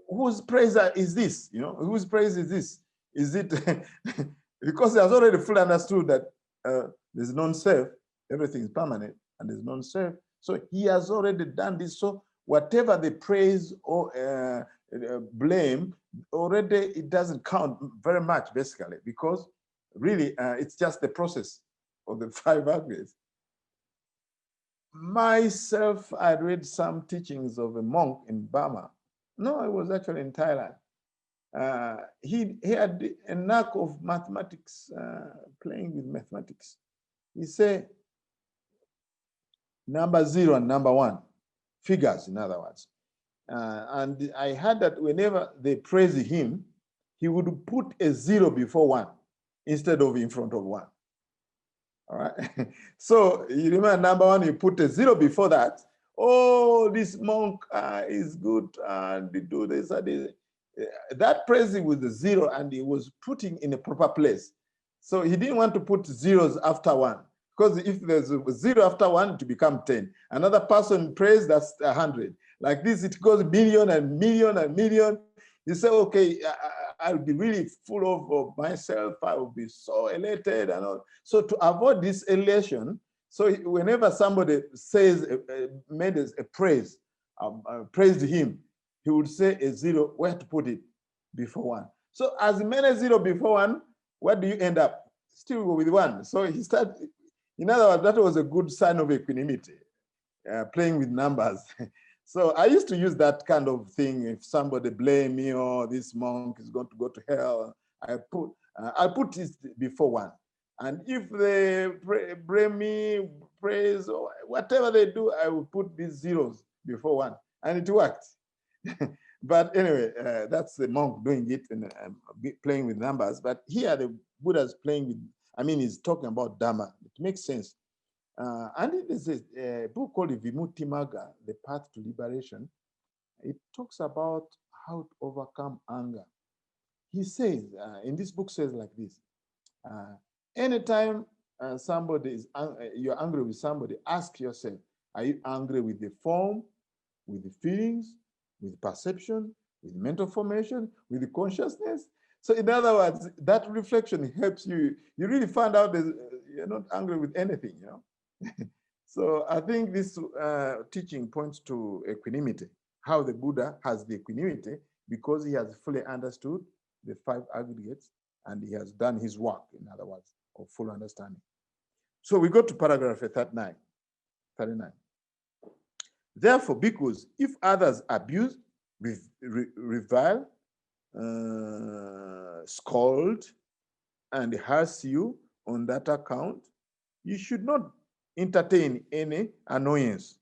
whose praise is this? You know, whose praise is this? Is it because he has already fully understood that there's non-self, everything is permanent, and there's non-self. So he has already done this. So whatever the praise or blame, already it doesn't count very much, basically, because really it's just the process of the 5 aggregates. Myself, I read some teachings of a monk in Burma. No, I was actually in Thailand. He had a knack of mathematics, playing with mathematics. He said, number 0 and number 1, figures, in other words. And I heard that whenever they praise him, he would put a 0 before 1 instead of in front of 1. All right. So you remember number 1, you put a 0 before that. Oh, this monk is good and they do this and this. That praising was the 0 and he was putting in a proper place. So he didn't want to put zeros after 1. Because if there's a 0 after 1, it become 10. Another person prays, that's 100. Like this, it goes million and million and million. You say, okay, I'll be really full of myself. I will be so elated and all. So to avoid this elation, so whenever somebody says, made a praise, praised him, he would say a 0, where to put it? Before 1. So as many 0 before 1, what do you end up? Still with 1. So he started, in other words, that was a good sign of equanimity, playing with numbers. So I used to use that kind of thing. If somebody blame me, or this monk is going to go to hell, I put it before 1. And if they blame me, praise, or whatever they do, I will put these zeros before 1. And it worked. But anyway, that's the monk doing it and playing with numbers. But here the Buddha's playing with, he's talking about Dhamma. It makes sense. And there's a book called Vimutti Magga, The Path to Liberation. It talks about how to overcome anger. He says, in this book says like this, anytime somebody is, you're angry with somebody, ask yourself, are you angry with the form, with the feelings, with perception, with mental formation, with the consciousness? So in other words, that reflection helps you. You really find out that you're not angry with anything, you know? So I think this teaching points to equanimity, how the Buddha has the equanimity because he has fully understood the 5 aggregates and he has done his work, in other words, of full understanding. So we go to paragraph 39. Therefore, because if others abuse, revile, scold, and harass you on that account, you should not entertain any annoyance,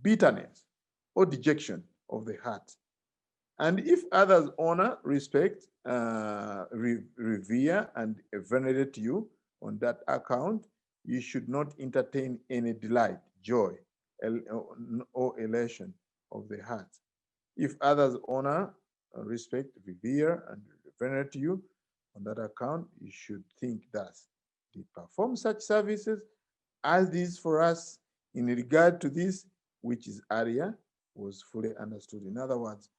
bitterness, or dejection of the heart. And if others honor, respect, revere, and venerate you on that account, you should not entertain any delight, joy, or elation of the heart. If others honor, respect, revere, and venerate you. On that account, you should think thus. They perform such services as these for us in regard to this, which is Arya, was fully understood. In other words,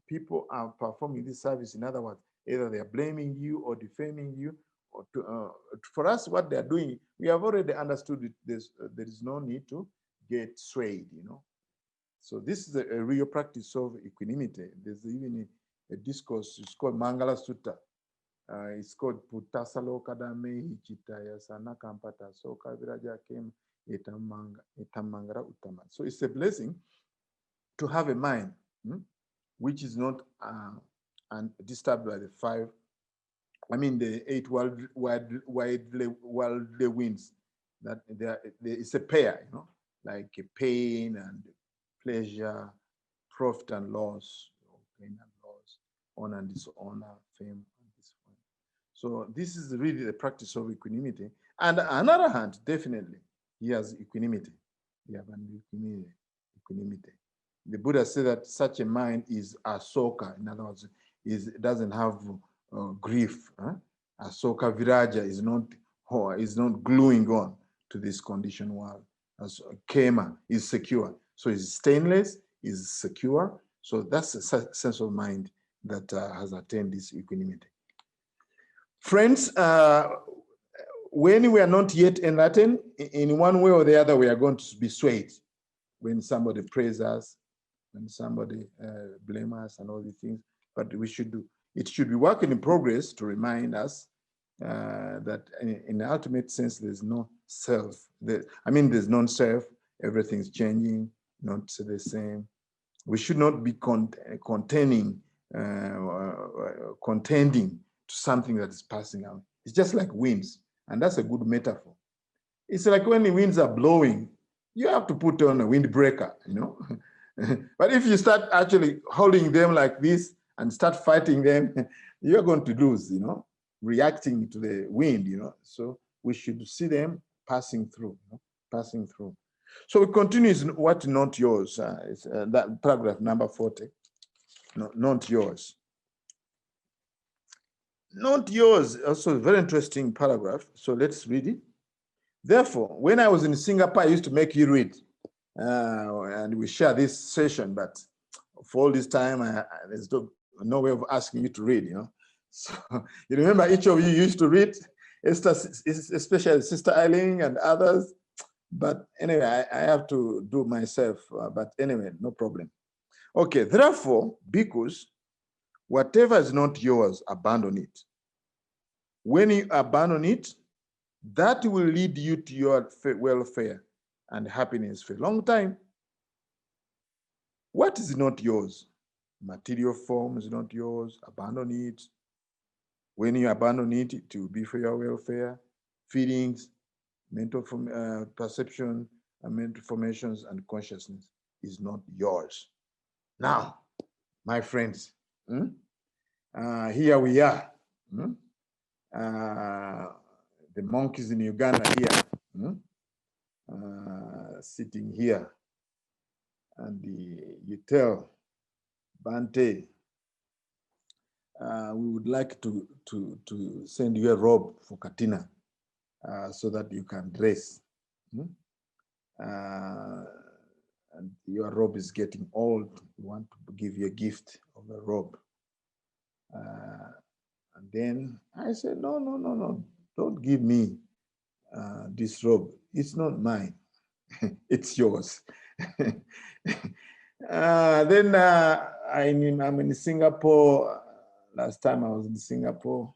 people are performing this service. In other words, either they are blaming you or defaming you. Or for us, what they are doing, we have already understood it. There is no need to get swayed, you know. So this is a real practice of equanimity. There's even a discourse, it's called Mangala Sutta. It's called Putasaloka Mehi Chitaya Sana Kampata Soka Viraja Kem Etamangara Uttama. So it's a blessing to have a mind which is not disturbed by the the 8 worldly winds. That it's a pair, you know, like a pain and pleasure, profit and loss, pain and loss, honor and dishonor, fame and disappointment. So this is really the practice of equanimity. And on the other hand, definitely, he has equanimity. We have an equanimity. The Buddha said that such a mind is asoka. In other words, doesn't have grief. Asoka viraja is not gluing on to this conditioned world. As kema is secure. So it's stainless, is secure. So that's a sense of mind that has attained this equanimity. Friends, when we are not yet enlightened, in one way or the other, we are going to be swayed. When somebody praises us, when somebody blames us and all these things, but it should be work in progress to remind us that in the ultimate sense, there's no self. There's non-self, everything's changing, not the same. We should not be contending to something that is passing out. It's just like winds, and that's a good metaphor. It's like when the winds are blowing, you have to put on a windbreaker, you know. But if you start actually holding them like this and start fighting them, you're going to lose, you know, reacting to the wind, you know. So we should see them passing through, you know, passing through. So we continue what not yours. It's that paragraph number 40. No, not yours. Not yours. Also a very interesting paragraph. So let's read it. Therefore, when I was in Singapore, I used to make you read. And we share this session, but for all this time, there's no way of asking you to read, you know. So you remember each of you used to read, especially Sister Eileen and others. But anyway, I have to do myself. But anyway, no problem. Okay, therefore, because whatever is not yours, abandon it. When you abandon it, that will lead you to your welfare and happiness for a long time. What is not yours? Material form is not yours, abandon it. When you abandon it, it will be for your welfare. Feelings, mental perception, mental formations, and consciousness is not yours. Now, my friends, here we are. The monkeys in Uganda here, sitting here. And you tell Bhante, we would like to send you a robe for Katina so that you can dress. And your robe is getting old. We want to give you a gift of a robe. And then I said, no, don't give me this robe. It's not mine. It's yours. Then I'm in Singapore. Last time I was in Singapore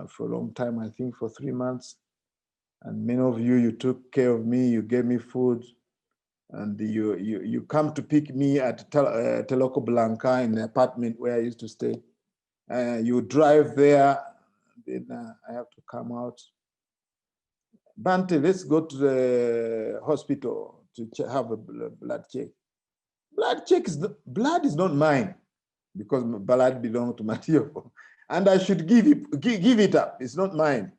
for a long time, I think for 3 months. And many of you took care of me, you gave me food, and you come to pick me at Teloko Blanca in the apartment where I used to stay. You drive there, then I have to come out. Bhante, let's go to the hospital to have a blood check. Blood is not mine, because blood belongs to Mateo, and I should give it up. It's not mine.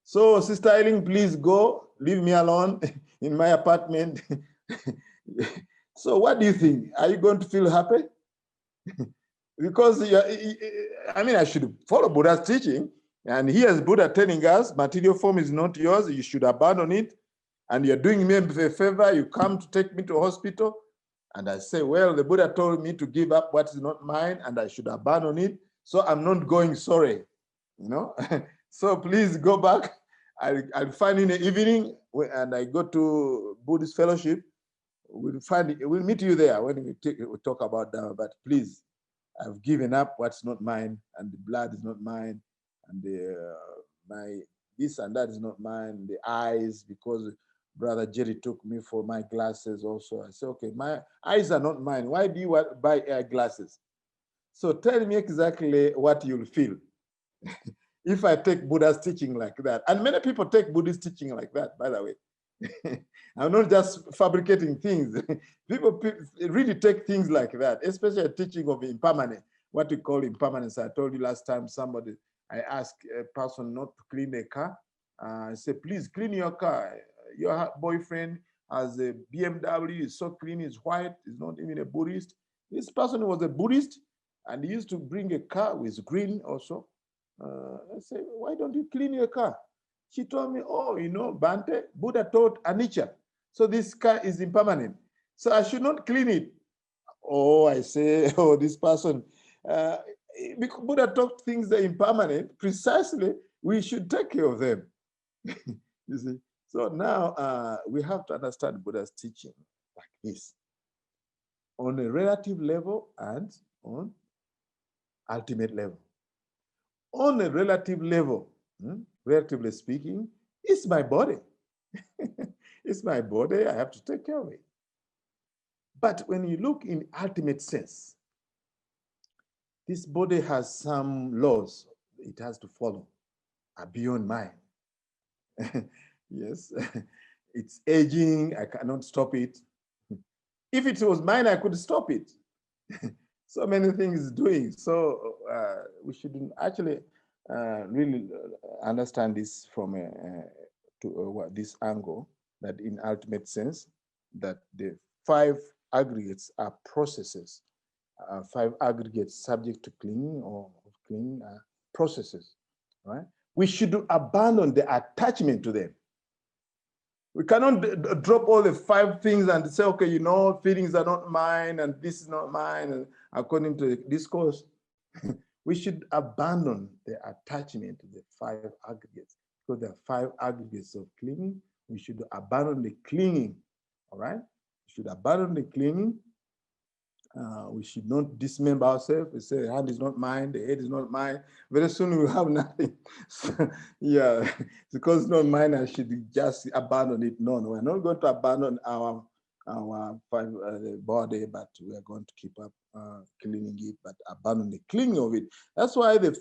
So, Sister Eileen, please go, leave me alone in my apartment. So what do you think? Are you going to feel happy? Because I mean, I should follow Buddha's teaching. And here's Buddha telling us, material form is not yours. You should abandon it. And you're doing me a favor. You come to take me to a hospital. And I say, well, the Buddha told me to give up what is not mine and I should abandon it. So I'm not going, sorry, you know. So please go back. I'll find in the evening and I go to Buddhist fellowship. We'll meet you there when we talk about Dhamma, but please, I've given up what's not mine, and the blood is not mine, and my this and that is not mine. The eyes, because Brother Jerry took me for my glasses also. I said, okay, my eyes are not mine. Why do you buy eyeglasses? So tell me exactly what you'll feel if I take Buddha's teaching like that. And many people take Buddhist teaching like that, by the way. I'm not just fabricating things. People really take things like that, especially a teaching of impermanence, what we call impermanence. I told you last time I asked a person not to clean a car. I said, please clean your car. Your boyfriend has a BMW, is so clean, it's white, he's not even a Buddhist. This person was a Buddhist and he used to bring a car with green also. I said, why don't you clean your car? She told me, oh, you know, Bhante, Buddha taught anicca. So this car is impermanent. So I should not clean it. Oh, I say, oh, this person. Because Buddha taught things that are impermanent, precisely, we should take care of them. You see? So now we have to understand Buddha's teaching like this, on a relative level and on ultimate level. On a relative level, relatively speaking, it's my body. It's my body, I have to take care of it. But when you look in ultimate sense, this body has some laws it has to follow, are beyond mine. Yes, it's aging, I cannot stop it. If it was mine, I could stop it. So many things doing. So we shouldn't actually really understand this from this angle, that in ultimate sense, that the 5 aggregates are processes. 5 aggregates subject to clinging or clinging processes, right? We should abandon the attachment to them. We cannot drop all the 5 things and say, okay, you know, feelings are not mine and this is not mine, and according to the discourse. We should abandon the attachment to the 5 aggregates, because there are 5 aggregates of clinging. We should abandon the clinging, all right? We should abandon the clinging. We should not dismember ourselves. We say the hand is not mine, the head is not mine. Very soon we will have nothing. So, yeah, because it's not mine, I should just abandon it. No, we're not going to abandon our body, but we are going to keep up cleaning it, but abandon the cleaning of it. That's why the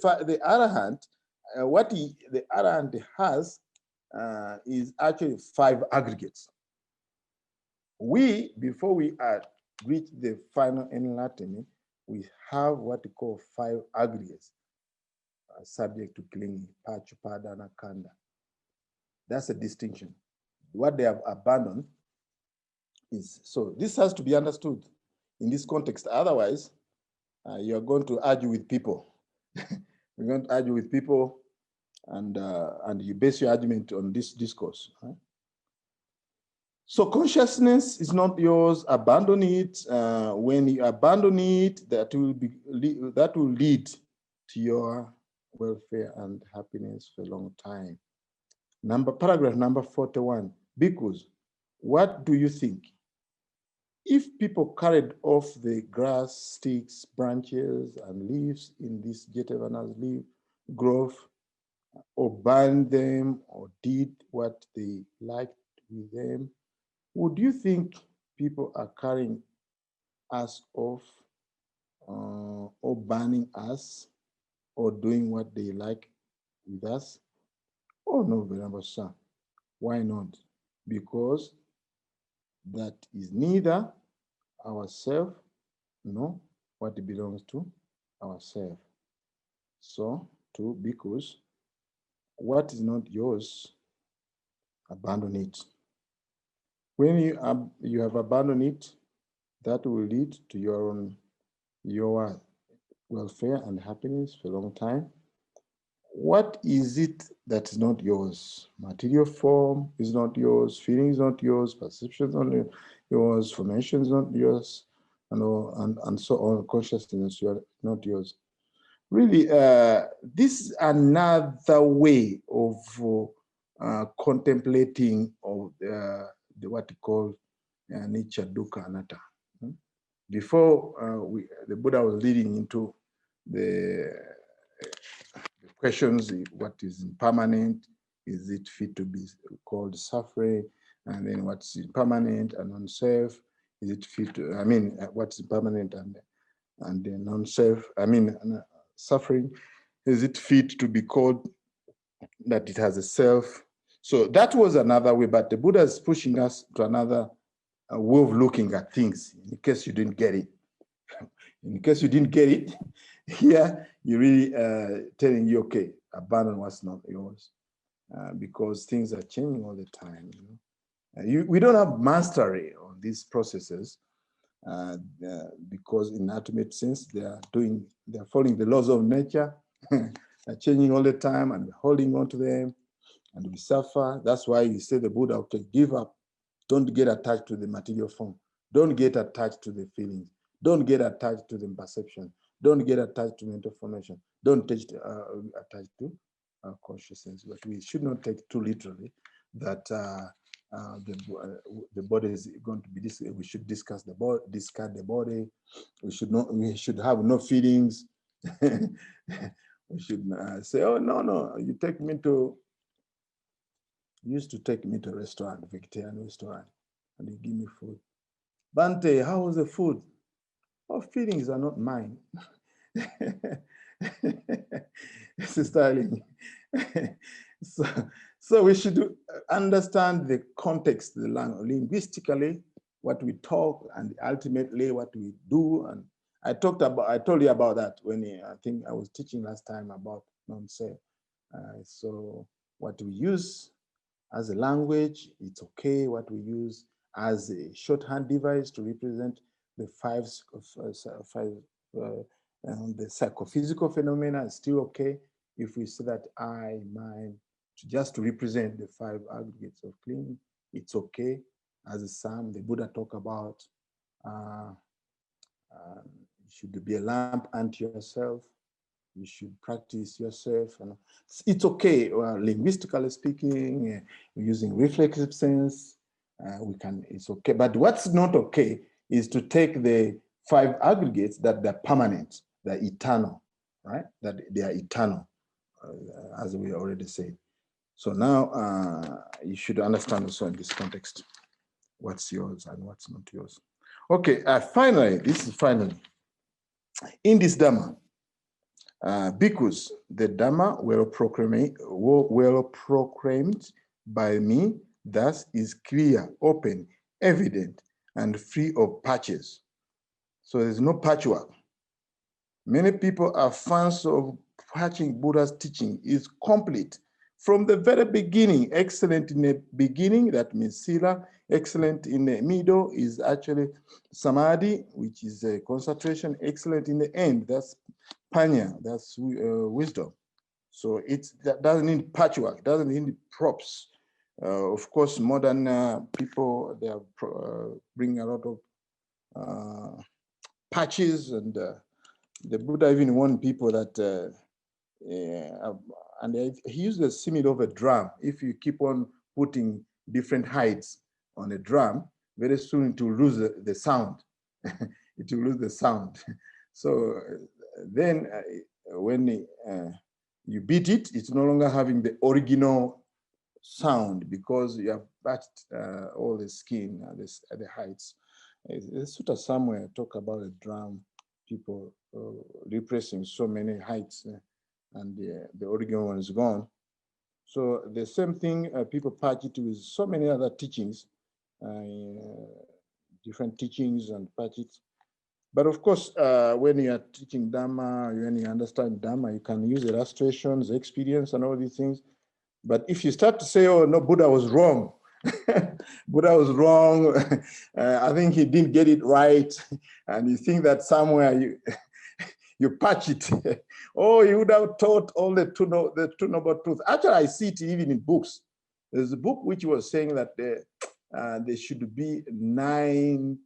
Arahant, the Arahant has is actually 5 aggregates. We, before we reach the final enlightenment, we have what we call 5 aggregates subject to clinging, pachupadana kanda. That's a distinction. What they have abandoned is, so this has to be understood in this context. Otherwise, you're going to argue with people. You're going to argue with people, and you base your argument on this discourse. Right? So consciousness is not yours. Abandon it. When you abandon it, that will lead to your welfare and happiness for a long time. Paragraph number 41. Bhikkhus, what do you think? If people carried off the grass, sticks, branches, and leaves in this Jetavana's leaf grove, or burned them, or did what they liked with them, would you think people are carrying us off, or banning us, or doing what they like with us? Oh no, Venerable Sir. Why not? Because that is neither ourself nor what belongs to ourself. So, too, because what is not yours, abandon it. When you have abandoned it, that will lead to your welfare and happiness for a long time. What is it that is not yours? Material form is not yours, feeling is not yours, perception is not yours, formation is not yours, and so on, consciousness is not yours. Really, this is another way of contemplating of what we call nature, dukkha, anatta. Before the Buddha was leading into the questions, what is impermanent, is it fit to be called suffering, and then what's impermanent and non-self, is it fit to, I mean, what's impermanent and the non-self, I mean, suffering, is it fit to be called that it has a self? So that was another way, but the Buddha is pushing us to another way of looking at things, in case you didn't get it. In case you didn't get it, here you're really telling you, okay, abandon what's not yours, because things are changing all the time. We don't have mastery on these processes, because in ultimate sense, they're following the laws of nature. They're changing all the time, and we're holding on to them, and we suffer. That's why you say the Buddha, okay, give up. Don't get attached to the material form. Don't get attached to the feelings. Don't get attached to the perception. Don't get attached to mental formation. Don't get attached to consciousness. But we should not take too literally that the body is going to be this. We should discuss the body, discard the body. We should have no feelings. We should say, oh no, you take me to. Used to take me to a restaurant, vegetarian restaurant, and you give me food. Bhante, how was the food? Oh, feelings are not mine. Sister Eileen. So we should understand the context, the language, linguistically, what we talk, and ultimately what we do. And I told you about that when I think I was teaching last time about non-self. So what we use as a language, it's okay. What we use as a shorthand device to represent the the psychophysical phenomena is still okay. If we say that I, mine, just to represent the 5 aggregates of clinging, it's okay. As a psalm, the Buddha talk about you should be a lamp unto yourself. You should practice yourself. And it's okay, linguistically speaking, using reflexive sense, it's okay. But what's not okay is to take the 5 aggregates that they're permanent, they're eternal, right? That they are eternal, as we already said. So now you should understand also in this context what's yours and what's not yours. Okay, finally, in this Dhamma, because the Dhamma well proclaimed by me, thus is clear, open, evident, and free of patches. So there's no patchwork. Many people are fans of patching Buddha's teaching. Is complete from the very beginning. Excellent in the beginning, that means sila. Excellent in the middle is actually samadhi, which is a concentration. Excellent in the end, that's panya, that's wisdom. So that doesn't need patchwork, doesn't need props. Of course, modern people, they bring a lot of patches, and the Buddha even warned people that, and he used the simile of a drum. If you keep on putting different heights on a drum, very soon it will lose the sound. It will lose the sound. So then when you beat it, it's no longer having the original sound because you have patched all the skin at the heights. The sutta somewhere talk about a drum, people repressing so many heights, and the original one is gone. So the same thing, people patch it with so many other teachings, different teachings, and patch it. But of course, when you are teaching Dhamma, when you understand Dhamma, you can use illustrations, experience, and all these things. But if you start to say, oh, no, Buddha was wrong, Buddha was wrong, I think he didn't get it right, and you think that somewhere you patch it. Oh, you would have taught all the two noble truths. Actually, I see it even in books. There's a book which was saying that there should be 9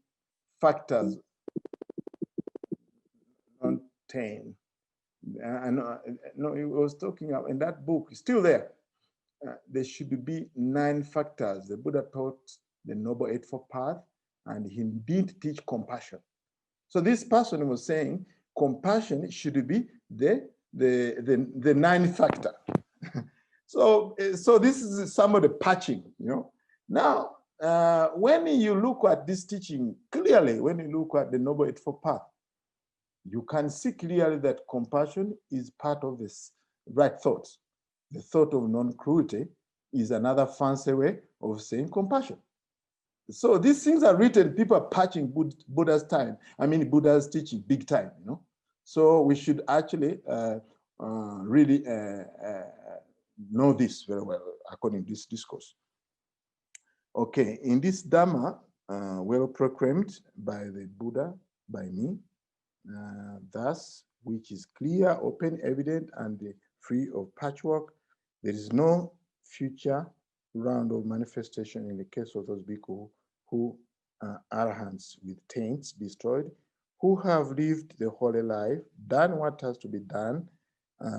factors, not 10. No, he was talking about in that book, it's still there. There should be 9 factors. The Buddha taught the Noble Eightfold Path, and he did teach compassion. So this person was saying compassion should be the 9th factor. So this is some of the patching, you know. Now, when you look at this teaching clearly, when you look at the Noble Eightfold Path, you can see clearly that compassion is part of this right thought. The thought of non-cruelty is another fancy way of saying compassion. So these things are written, people are patching Buddha's time. I mean, Buddha's teaching big time, you know. So we should actually really know this very well according to this discourse. Okay, in this Dhamma, well proclaimed by the Buddha, by me, thus, which is clear, open, evident, and free of patchwork, there is no future round of manifestation in the case of those bhikkhu who are arahants with taints destroyed, who have lived the holy life, done what has to be done,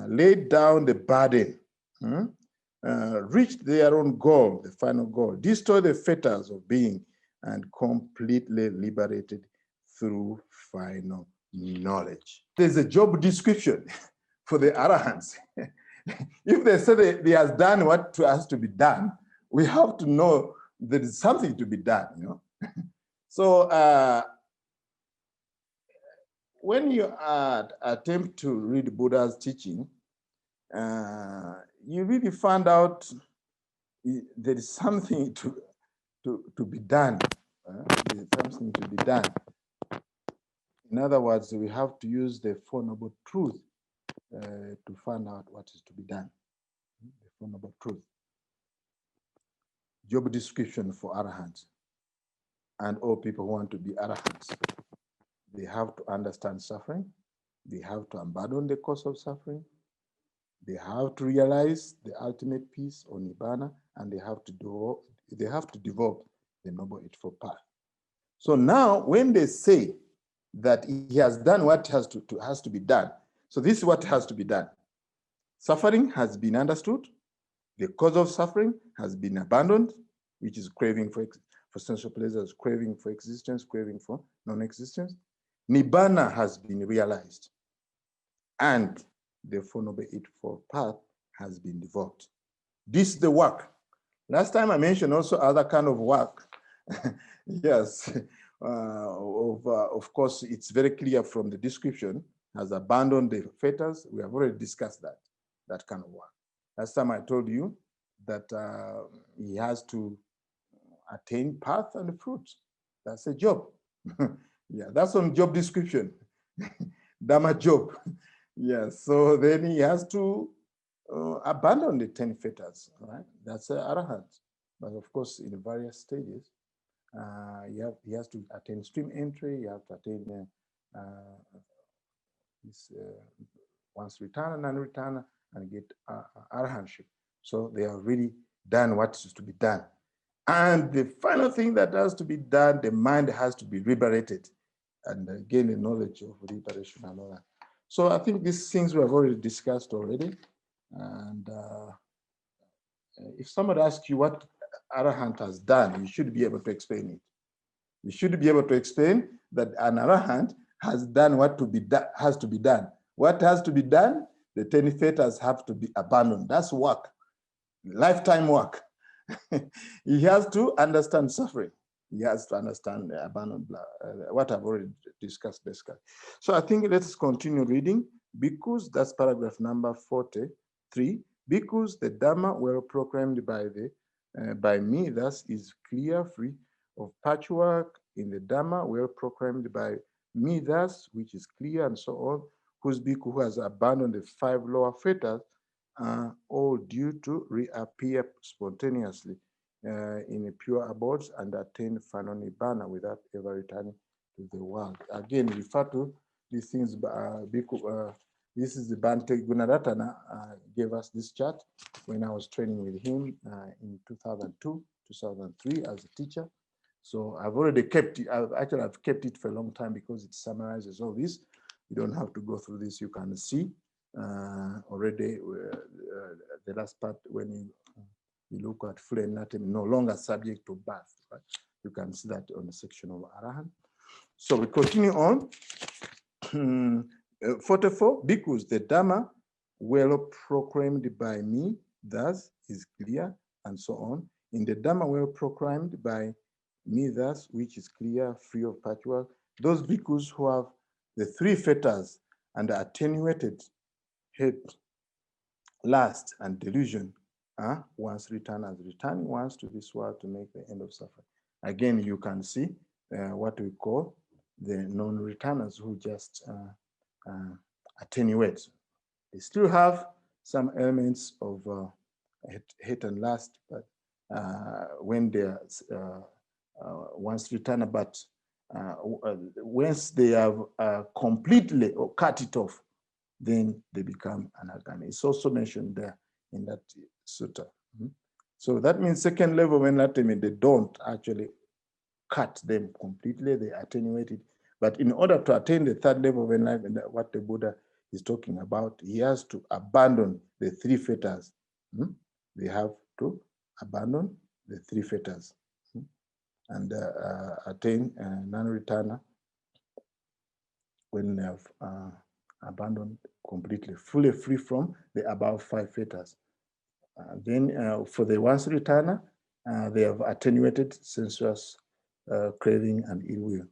laid down the burden, reached their own goal, the final goal, destroyed the fetters of being, and completely liberated through final knowledge. There's a job description for the arahants. If they say they has done what has to be done, we have to know there is something to be done, you know. So when you attempt to read Buddha's teaching, you really find out there is something to be done. There is something to be done. In other words, we have to use the Four Noble Truths to find out what is to be done. The Four Noble Truths. Job description for arahants and all people who want to be arahants. They have to understand suffering. They have to abandon the cause of suffering. They have to realize the ultimate peace or nibbana, and they have to develop the Noble Eightfold Path. So now, when they say that he has done what has to be done, so this is what has to be done. Suffering has been understood. The cause of suffering has been abandoned, which is craving for sensual pleasures, craving for existence, craving for non-existence. Nibbana has been realized, and the Four Noble Eightfold Path has been developed. This is the work. Last time I mentioned also other kind of work. Yes, of course, it's very clear from the description, has abandoned the fetters. We have already discussed that kind of work. Last time I told you that he has to attain path and fruit. That's a job. Yeah, that's on job description. Dhamma job. Yes, so then he has to abandon the 10 fetters, right? That's an arahant. But of course, in various stages, he has to attain stream entry, you have to attain once returner, non-returner, and get arahantship. So they have really done what is to be done. And the final thing that has to be done, the mind has to be liberated and gain the knowledge of liberation and all that. So I think these things we have already discussed already. And if somebody asks you what arahant has done, you should be able to explain it. You should be able to explain that an arahant has done what has to be done. What has to be done? The 10 fetters have to be abandoned. That's work, lifetime work. He has to understand suffering. He has to understand the abandoned, what I've already discussed basically. So I think let's continue reading. Because that's paragraph number 43. Because the Dhamma well proclaimed by me, thus is clear, free of patchwork. In the Dhamma well proclaimed by me, thus, which is clear, and so on, whose bhikkhu who has abandoned the 5 lower fetters, are all due to reappear spontaneously in a pure abodes and attain final nibbana without ever returning to the world. Again, refer to these things. This is the Bhante Gunaratana gave us this chart when I was training with him in 2002, 2003 as a teacher. So I've already kept it. I've kept it for a long time because it summarizes all this. You don't have to go through this. You can see already the last part when you look at full anatomy, no longer subject to birth. Right? You can see that on the section of Arahant. So we continue on. 44, because the Dhamma well proclaimed by me, thus is clear, and so on. In the Dhamma well proclaimed by me, thus, which is clear, free of patchwork, those bhikkhus who have the three fetters and attenuated hate, lust, and delusion, once return as returning once to this world to make the end of suffering. Again, you can see what we call the non-returners who just attenuate. They still have some elements of hate and lust, but when they're once returner, but once they have completely or cut it off, then they become anagami. It's also mentioned there in that sutta. So that means second level of enlightenment, they don't actually cut them completely, they attenuate it. But in order to attain the third level of enlightenment, what the Buddha is talking about, he has to abandon the three fetters. They have to abandon the three fetters and attain non-returner when they have abandoned completely, fully free from the above five fetters. Then for the once returner, they have attenuated sensuous craving and ill will.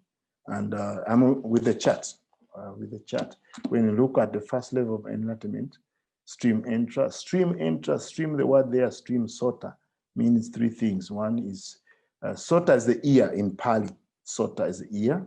And I'm with the chart. When you look at the first level of enlightenment, stream entra, the word there, stream sota, means three things. One is, sota is the ear in Pali. Sota is the ear.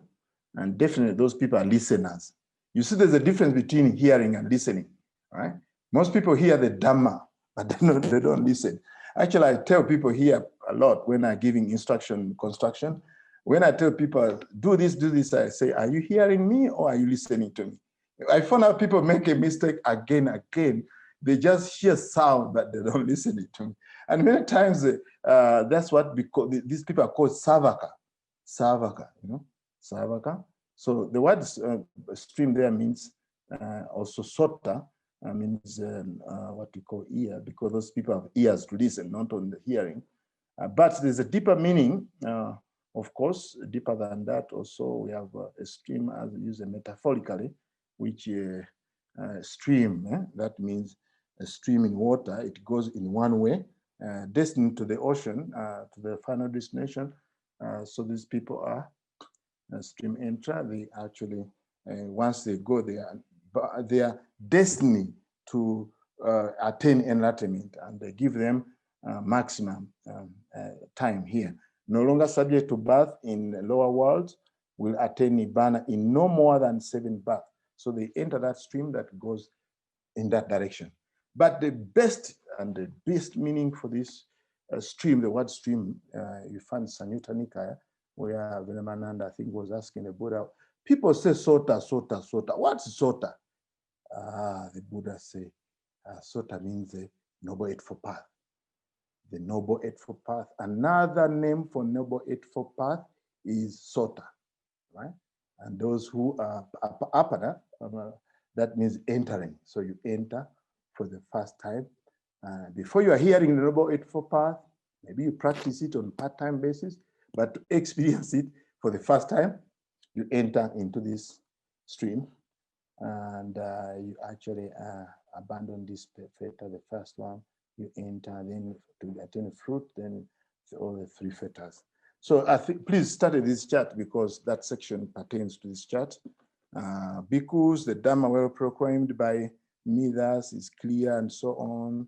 And definitely those people are listeners. You see there's a difference between hearing and listening, right? Most people hear the Dhamma, but they don't listen. Actually, I tell people here a lot when I'm giving instruction, construction. When I tell people, do this, I say, are you hearing me or are you listening to me? I found out people make a mistake again. They just hear sound, but they don't listen to me. And many times, that's what these people are called savaka. Savaka, savaka. So the word stream there means also sota, means what we call ear, because those people have ears to listen, not only hearing. But there's a deeper meaning, of course, deeper than that. Also, we have a stream as used metaphorically, which stream, that means a stream in water. It goes in one way, destined to the ocean, to the final destination. So these people are stream entra. They actually, once they go there, they are destined to attain enlightenment, and they give them maximum time here. No longer subject to birth in the lower world, will attain nibbana in no more than 7 births. So they enter that stream that goes in that direction. But the best and the best meaning for this stream, the word stream, you find Sanyutta Nikaya, where Venemananda, I think, was asking the Buddha, people say sota, sota, sota. What's sota? The Buddha say, sota means the noble eightfold path. The noble eightfold path. Another name for noble eightfold path is sota, right? And those who are apana, that means entering. So you enter for the first time. Before you are hearing the noble eightfold path, maybe you practice it on part-time basis, but to experience it for the first time, you enter into this stream, and you actually abandon this fetter, the first one, you enter, then to attain fruit, then all the 3 fetters. So I think, please study this chart because that section pertains to this chart. Bhikkhus, the Dhamma well proclaimed by me, thus is clear, and so on.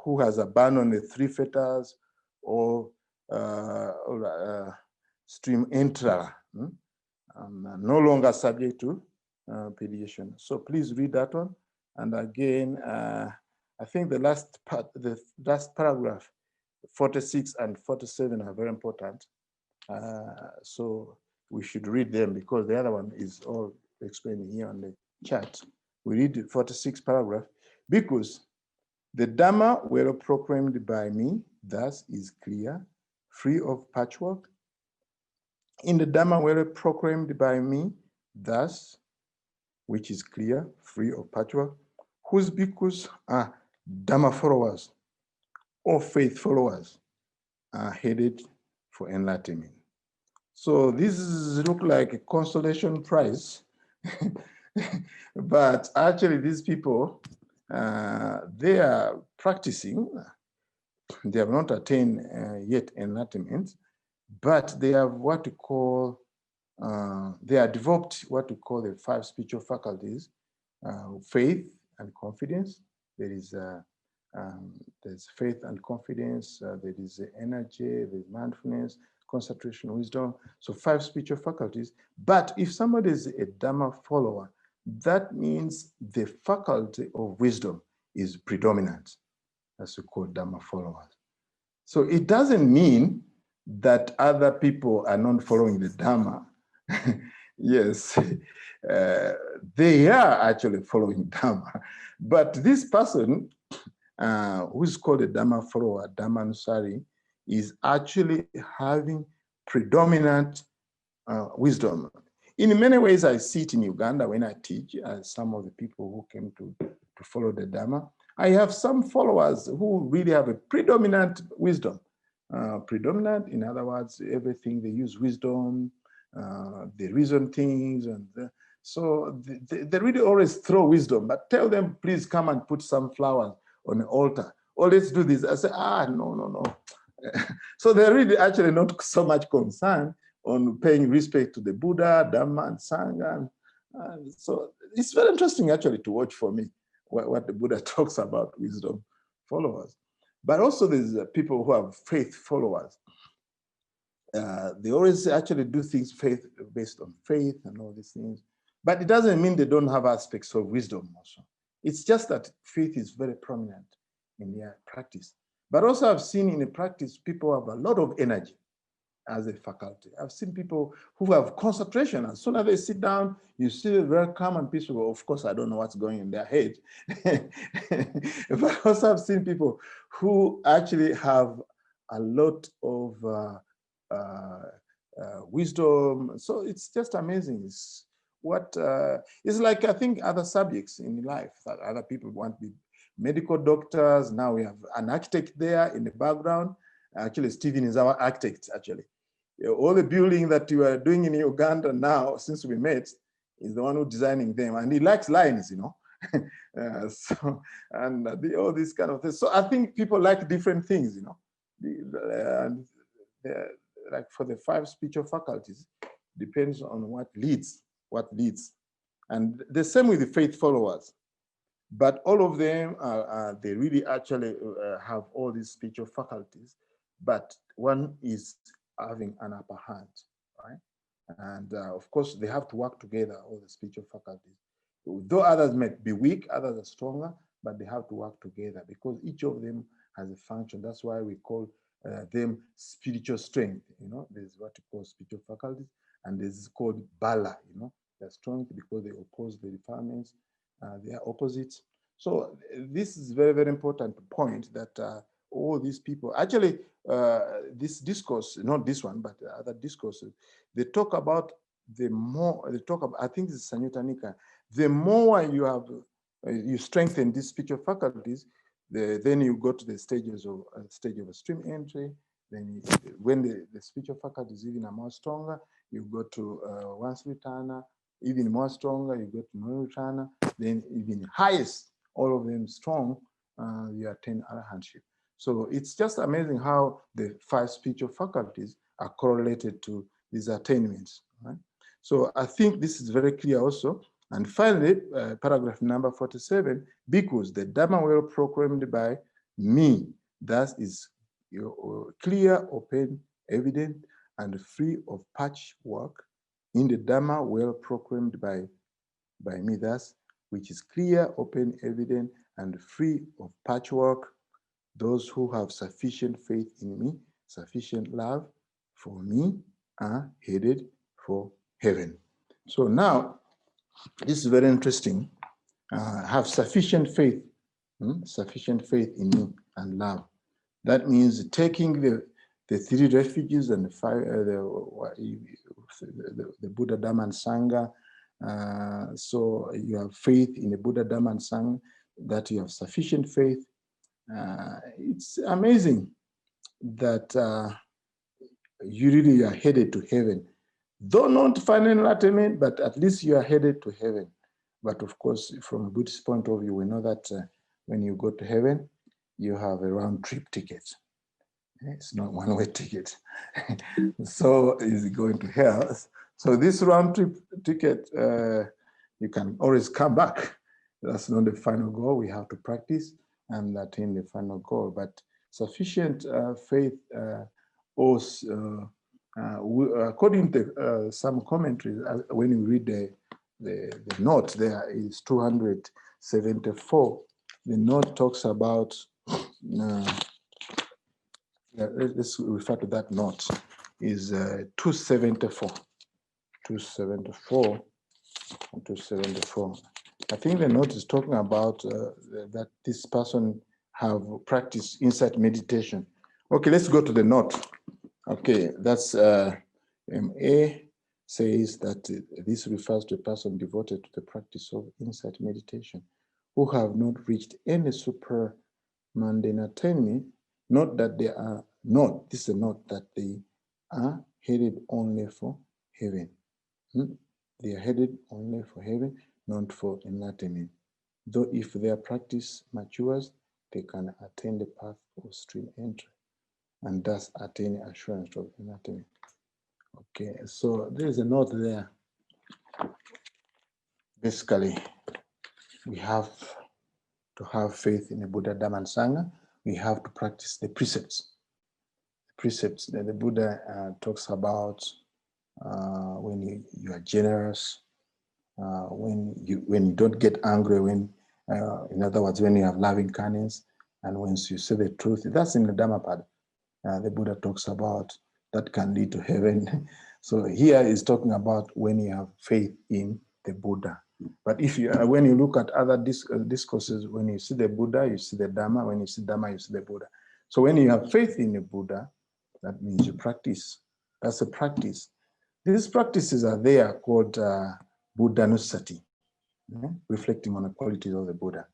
Who has abandoned the 3 fetters or stream enterer, no longer subject to pediation. So please read that one. And again, I think the last part, the last paragraph, 46 and 47 are very important. So we should read them because the other one is all explaining here on the chart. We read the 46th paragraph. Because the Dhamma well proclaimed by me, thus is clear, free of patchwork. In the Dhamma well proclaimed by me, thus, which is clear, free of patchwork, whose bhikkhus are Dhamma followers or faith followers are headed for enlightenment. So this looks like a consolation prize, but actually these people, they are practicing. They have not attained yet enlightenment, but they have what we call, they are developed what we call the 5 spiritual faculties, faith and confidence. There's faith and confidence, there is energy, there's mindfulness, concentration, wisdom. So 5 spiritual faculties. But if somebody is a Dhamma follower, that means the faculty of wisdom is predominant, as we call Dhamma followers. So it doesn't mean that other people are not following the Dhamma. Yes, they are actually following Dhamma. But this person, who is called a Dhamma follower, Dhammanusari, is actually having predominant wisdom. In many ways, I see it in Uganda when I teach, as some of the people who came to follow the Dhamma. I have some followers who really have a predominant wisdom. Predominant, in other words, everything they use wisdom, they reason things, and so they really always throw wisdom. But tell them, please come and put some flowers on the altar, or let's do this. I say, no. So they're really actually not so much concerned on paying respect to the Buddha, Dhamma, and Sangha. And so it's very interesting actually to watch for me what the Buddha talks about wisdom followers. But also there's people who have faith followers. They always actually do things based on faith and all these things. But it doesn't mean they don't have aspects of wisdom also. It's just that faith is very prominent in their practice. But also I've seen in the practice, people have a lot of energy as a faculty. I've seen people who have concentration. As soon as they sit down, you see very calm and peaceful. Of course, I don't know what's going in their head. But also I've seen people who actually have a lot of wisdom. So it's just amazing. It's like, I think, other subjects in life that other people want to be medical doctors. Now we have an architect there in the background. Actually, Stephen is our architect, actually. All the building that you are doing in Uganda now, since we met, is the one who's designing them. And he likes lines, you know. All these kind of things. So I think people like different things, you know. Like for the 5 spiritual faculties, depends on what leads. And the same with the faith followers. But all of them, they really actually have all these spiritual faculties, but one is having an upper hand, right? And of course, they have to work together, all the spiritual faculties. Though others may be weak, others are stronger, but they have to work together because each of them has a function. That's why we call them spiritual strength. You know, there's what we call spiritual faculties, and this is called bala. You know, they're strong because they oppose the defilements. They are opposites. So this is very, very important point that all these people, actually, this discourse, not this one, but other discourses, they talk about I think this is Sanyutta Nikaya, the more you have, you strengthen these spiritual faculties, then you go to the stages of stage of stream entry. Then when the spiritual faculties even are more stronger, you go to Vansvitana, even more stronger, you go to Nirvana, then even highest, all of them strong, you attain arahantship. So it's just amazing how the 5 spiritual faculties are correlated to these attainments, right? So I think this is very clear also. And finally, paragraph number 47, because the Dhamma well proclaimed by me, thus is clear, open, evident, and free of patchwork in the Dhamma well proclaimed by me, thus, which is clear, open, evident, and free of patchwork. Those who have sufficient faith in me, sufficient love for me, are headed for heaven. So now, This is very interesting. Have sufficient faith in me and love. That means taking the three refuges and the five, the Buddha, Dhamma, and Sangha. So you have faith in the Buddha, Dhamma, and Sangha, that you have sufficient faith. It's amazing that you really are headed to heaven. Though not final enlightenment, but at least you are headed to heaven. But of course, from a Buddhist point of view, we know that when you go to heaven, you have a round trip ticket. It's not one-way ticket. So is going to hell. So this round trip ticket, you can always come back. That's not the final goal. We have to practice and attain the final goal. But sufficient faith also, according to some commentaries, when you read the note, there is 274. The note talks about, let's refer to that note, is 274. 274. I think the note is talking about that this person have practiced insight meditation. Okay, let's go to the note. Okay, that's MA says that this refers to a person devoted to the practice of insight meditation who have not reached any super mundane attainment, not that they are not, this is a note that they are headed only for heaven. They are headed only for heaven, not for enlightenment. Though if their practice matures, they can attain the path of stream entry and thus attain assurance of enlightenment. Okay, so there is a note there. Basically, we have to have faith in the Buddha, Dhamma, and Sangha. We have to practice the precepts. The precepts that the Buddha talks about when you are generous, when you don't get angry, when in other words, when you have loving kindness, and once you say the truth. That's in the Dhammapada. The Buddha talks about that can lead to heaven. So here is talking about when you have faith in the Buddha. But if you, when you look at other discourses, when you see the Buddha, you see the Dhamma. When you see Dhamma, you see the Buddha. So when you have faith in the Buddha, that means you practice. That's a practice. These practices are there called Buddhanusati, reflecting on the qualities of the Buddha,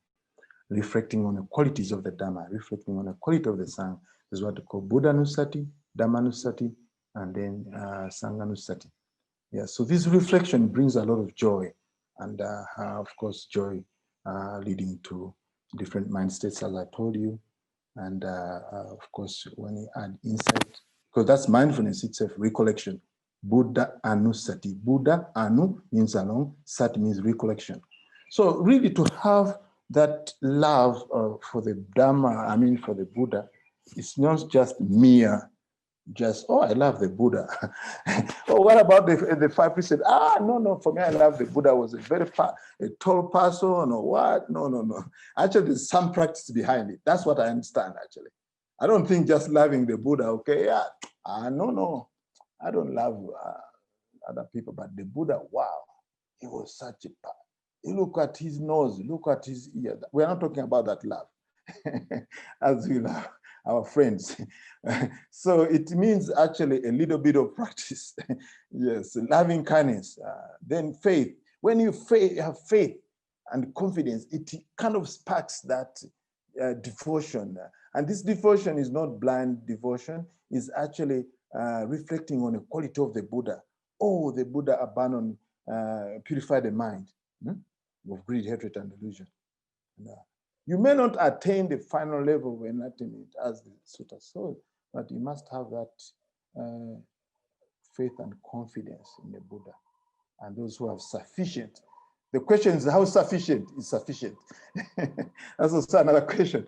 reflecting on the qualities of the Dhamma, reflecting on the quality of the Sangha. This is what we call Buddhanusati, Dhammanusati, and then Sanghanusati. Yeah, so this reflection brings a lot of joy, and of course, joy leading to different mind states, as I told you. And of course, when you add insight, because that's mindfulness itself, recollection. Buddha Anusati. Buddha Anu means along, Sati means recollection. So really to have that love for the Dhamma, for the Buddha, it's not just mere, oh, I love the Buddha. Oh, what about the five precepts? No, for me, I love the Buddha. Was a very a tall person or what? No. Actually, there's some practice behind it. That's what I understand, actually. I don't think just loving the Buddha, okay, no. I don't love other people, but the Buddha, wow, he was such a power. You look at his nose, look at his ear. We're not talking about that love, as we love our friends. So it means actually a little bit of practice. Yes, loving kindness, then faith. When you have faith and confidence, it kind of sparks that devotion. And this devotion is not blind devotion, it's actually reflecting on the quality of the Buddha. Oh, the Buddha abandoned, purified the mind of greed, hatred, and delusion. You may not attain the final level of enlightenment as the sutta says, but you must have that faith and confidence in the Buddha. And those who have sufficient. The question is, how sufficient is sufficient? That's also another question.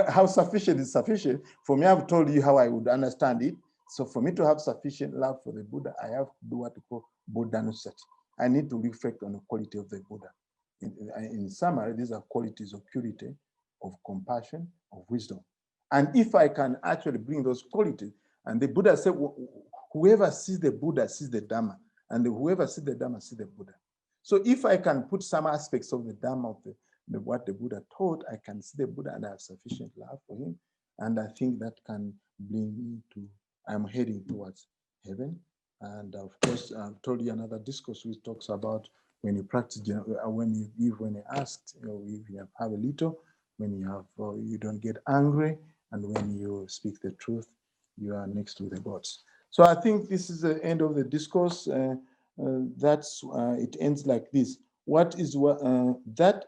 How sufficient is sufficient? For me, I've told you how I would understand it. So for me to have sufficient love for the Buddha, I have to do what we call Buddhanusati. I need to reflect on the quality of the Buddha. In summary, these are qualities of purity, of compassion, of wisdom. And if I can actually bring those qualities, and the Buddha said, whoever sees the Buddha sees the Dhamma, and whoever sees the Dhamma sees the Buddha. So if I can put some aspects of the Dhamma of what the Buddha taught, I can see the Buddha and I have sufficient love for him. And I think that can bring me to, I'm heading towards heaven. And of course, I've told you another discourse which talks about when you practice, when you give, when you ask, if you have a little, when you have, you don't get angry, and when you speak the truth, you are next to the gods. So I think this is the end of the discourse. It ends like this. That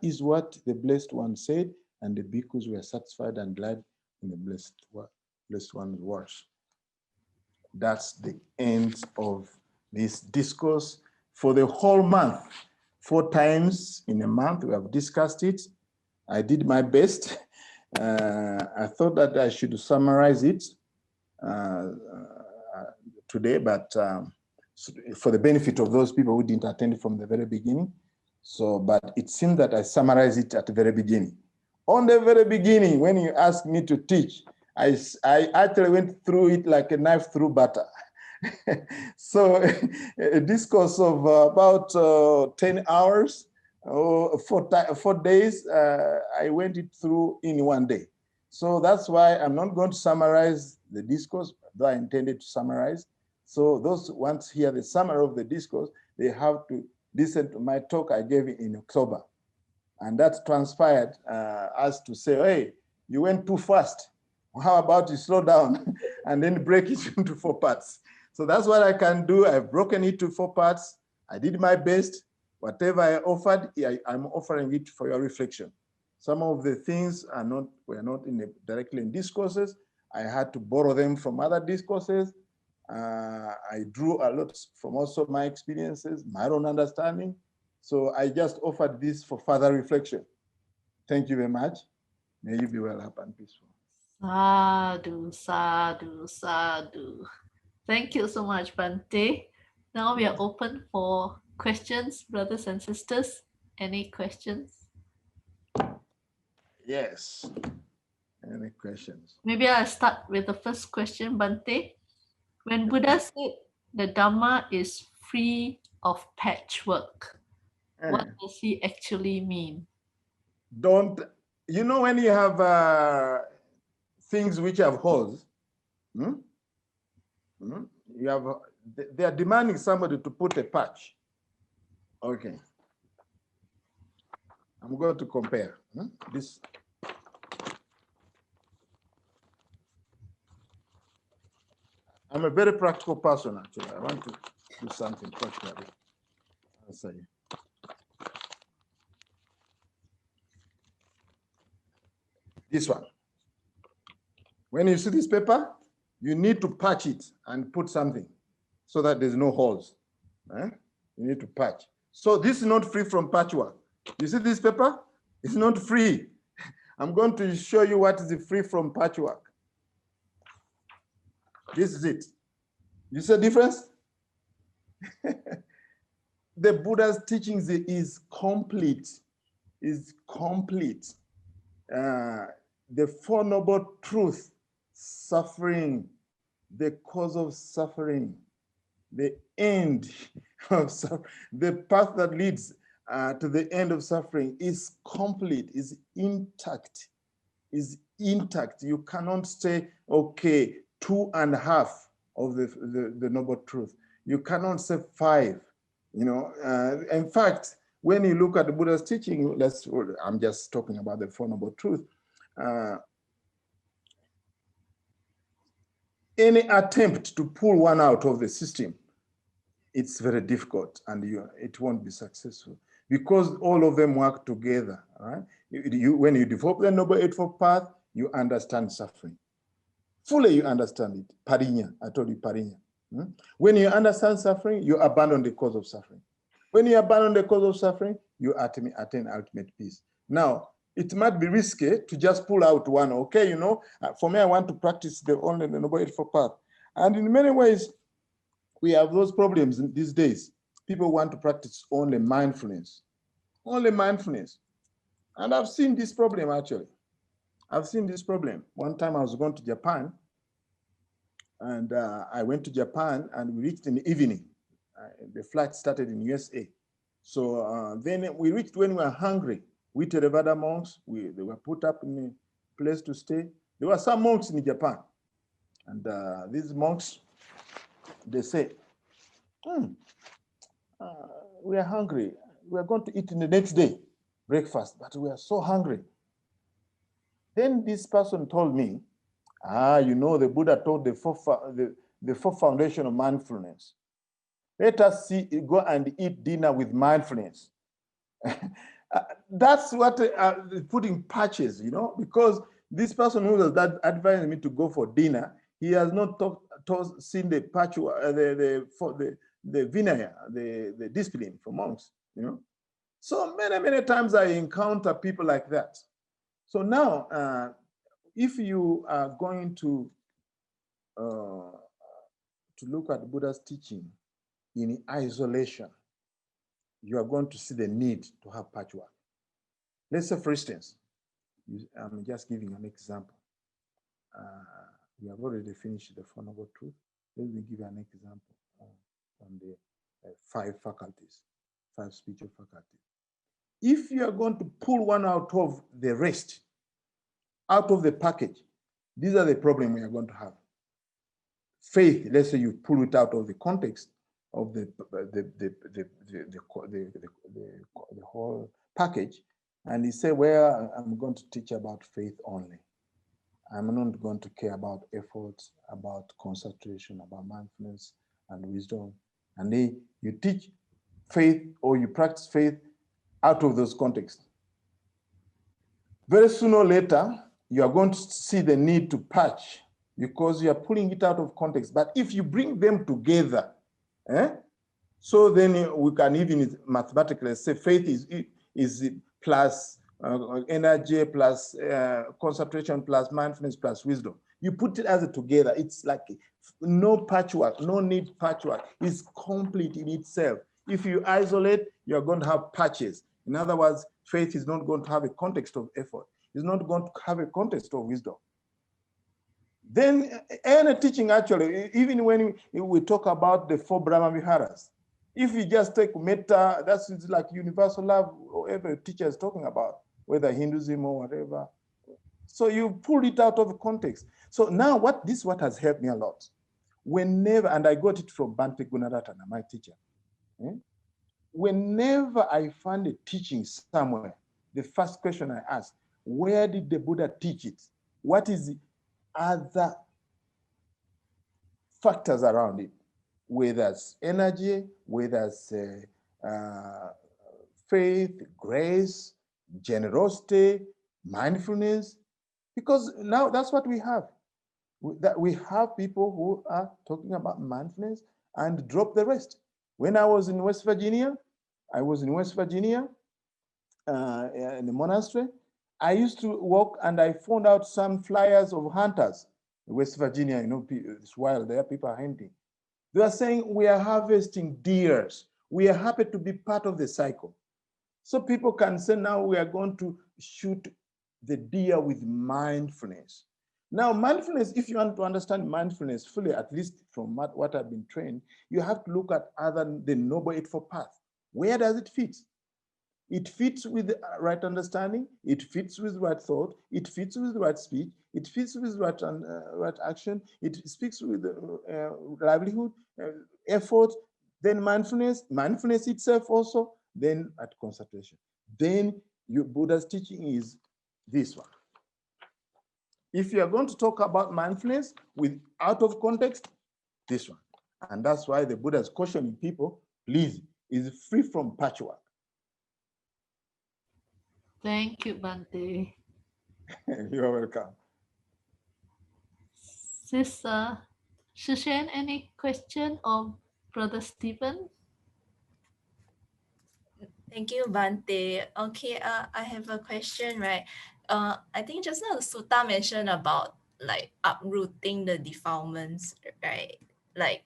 is what the Blessed One said, and the bhikkhus were satisfied and glad in the Blessed One's words. That's the end of this discourse for the whole month. 4 times in a month we have discussed it. I did my best. I thought that I should summarize it today, but for the benefit of those people who didn't attend from the very beginning. So, but it seems that I summarized it at the very beginning. On the very beginning, when you asked me to teach, I actually went through it like a knife through butter. So a discourse of about 10 hours, 4 days, I went it through in 1 day. So that's why I'm not going to summarize the discourse, though I intended to summarize. So those who want to hear the summary of the discourse, they have to listen to my talk I gave in October. And that transpired as to say, hey, you went too fast. How about you slow down and then break it into 4 parts? So that's what I can do. I've broken it to 4 parts. I did my best. Whatever I offered, I'm offering it for your reflection. Some of the things were not directly in discourses. I had to borrow them from other discourses. I drew a lot from also my experiences, my own understanding. So I just offered this for further reflection. Thank you very much. May you be well, happy, and peaceful.
Sadhu, sadhu, sadhu. Thank you so much, Bhante. Now we are open for questions, brothers and sisters. Any questions?
Yes. Any questions?
Maybe I'll start with the first question, Bhante. When Buddha said the Dhamma is free of patchwork, what does he actually mean?
You know, when you have things which have holes, they are demanding somebody to put a patch. Okay. I'm going to compare this. I'm a very practical person, actually. I want to do something practically. I'll say. This one. When you see this paper, you need to patch it and put something so that there's no holes. You need to patch. So this is not free from patchwork. You see this paper? It's not free. I'm going to show you what is free from patchwork. This is it. You see the difference? The Buddha's teachings is complete. Is complete. The Four Noble Truths, suffering, the cause of suffering, the end of suffering, the path that leads to the end of suffering is complete, is intact, is intact. You cannot say, okay, 2.5 of the Noble Truth. You cannot say 5, you know. In fact, when you look at the Buddha's teaching, I'm just talking about the Four Noble Truths. Any attempt to pull one out of the system, it's very difficult, and it won't be successful because all of them work together. Right? When you develop the Noble Eightfold Path, you understand suffering. Fully, you understand it. Parinya, I told you parinya. When you understand suffering, you abandon the cause of suffering. When you abandon the cause of suffering, you attain ultimate peace. Now, it might be risky to just pull out one. Okay, you know, for me, I want to practice only the Noble Eightfold Path. And in many ways, we have those problems these days. People want to practice only mindfulness. Only mindfulness. And I've seen this problem, actually. I've seen this problem. One time I was going to Japan, and I went to Japan, and we reached in the evening. The flight started in USA. So then we reached when we were hungry. We Theravada monks, they were put up in a place to stay. There were some monks in Japan. And these monks, they say, we are hungry. We are going to eat in the next day, breakfast, but we are so hungry. Then this person told me, you know, the Buddha taught the fourth foundation of mindfulness. Let us go and eat dinner with mindfulness. That's what putting patches, you know, because this person who was advising me to go for dinner, he has not seen the patch, the vinaya, the discipline for monks, you know. So many times I encounter people like that. So now, if you are going to look at Buddha's teaching in isolation, you are going to see the need to have patchwork. Let's say, for instance, I'm just giving an example. We have already finished the Four Noble Truth. Let me give you an example from the 5 faculties, 5 spiritual faculties. If you are going to pull one out of the rest, out of the package, these are the problems we are going to have. Faith, let's say you pull it out of the context of the whole package, and you say, well, I'm going to teach about faith only. I'm not going to care about efforts, about concentration, about mindfulness and wisdom. And then you teach faith or you practice faith out of those contexts. Very sooner or later, you are going to see the need to patch because you are pulling it out of context. But if you bring them together, so then we can even mathematically say faith is plus energy plus concentration plus mindfulness plus wisdom. You put it as a together, it's like no patchwork, no need patchwork. It's complete in itself. If you isolate, you're going to have patches. In other words, faith is not going to have a context of effort. It's not going to have a context of wisdom. Then any teaching actually, even when we talk about the 4 Brahma Viharas, if you just take metta, that's like universal love, or every teacher is talking about, whether Hinduism or whatever. So you pull it out of context. So now what has helped me a lot. Whenever, and I got it from Bhante Gunaratana, my teacher. Whenever I find a teaching somewhere, the first question I ask, where did the Buddha teach it? What is the other factors around it? Whether it's energy, whether it's faith, grace, generosity, mindfulness, because now that's what we have. We have people who are talking about mindfulness and drop the rest. When I was in West Virginia, in the monastery, I used to walk and I found out some flyers of hunters. In West Virginia, you know, it's wild there, people are hunting. They are saying, we are harvesting deers. We are happy to be part of the cycle. So people can say, now we are going to shoot the deer with mindfulness. Now, mindfulness, if you want to understand mindfulness fully, at least from what I've been trained, you have to look at the Noble Eightfold Path. Where does it fit? It fits with the right understanding. It fits with right thought. It fits with right speech. It fits with right action. It speaks with livelihood, effort, then mindfulness itself also, then at concentration. Then Buddha's teaching is this one. If you are going to talk about mindfulness out of context, this one. And that's why the Buddha is cautioning people, please, is free from patchwork.
Thank you, Bhante.
You're welcome.
Sister Shushan, any question of Brother Stephen?
Thank you, Bhante. Okay, I have a question, right? I think just now the sutta mentioned about like uprooting the defilements, right? Like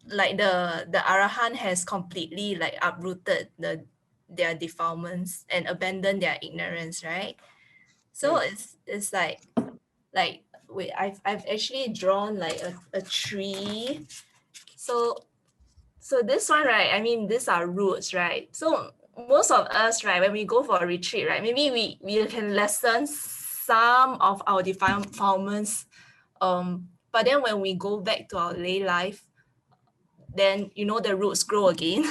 the Arahant has completely like uprooted their defilements and abandoned their ignorance, right? So
Yes.
it's like I've actually drawn like a tree. So this one, right? I mean, these are roots, right? So most of us, right, when we go for a retreat, right, maybe we can lessen some of our defilements, but then when we go back to our lay life, then the roots grow again.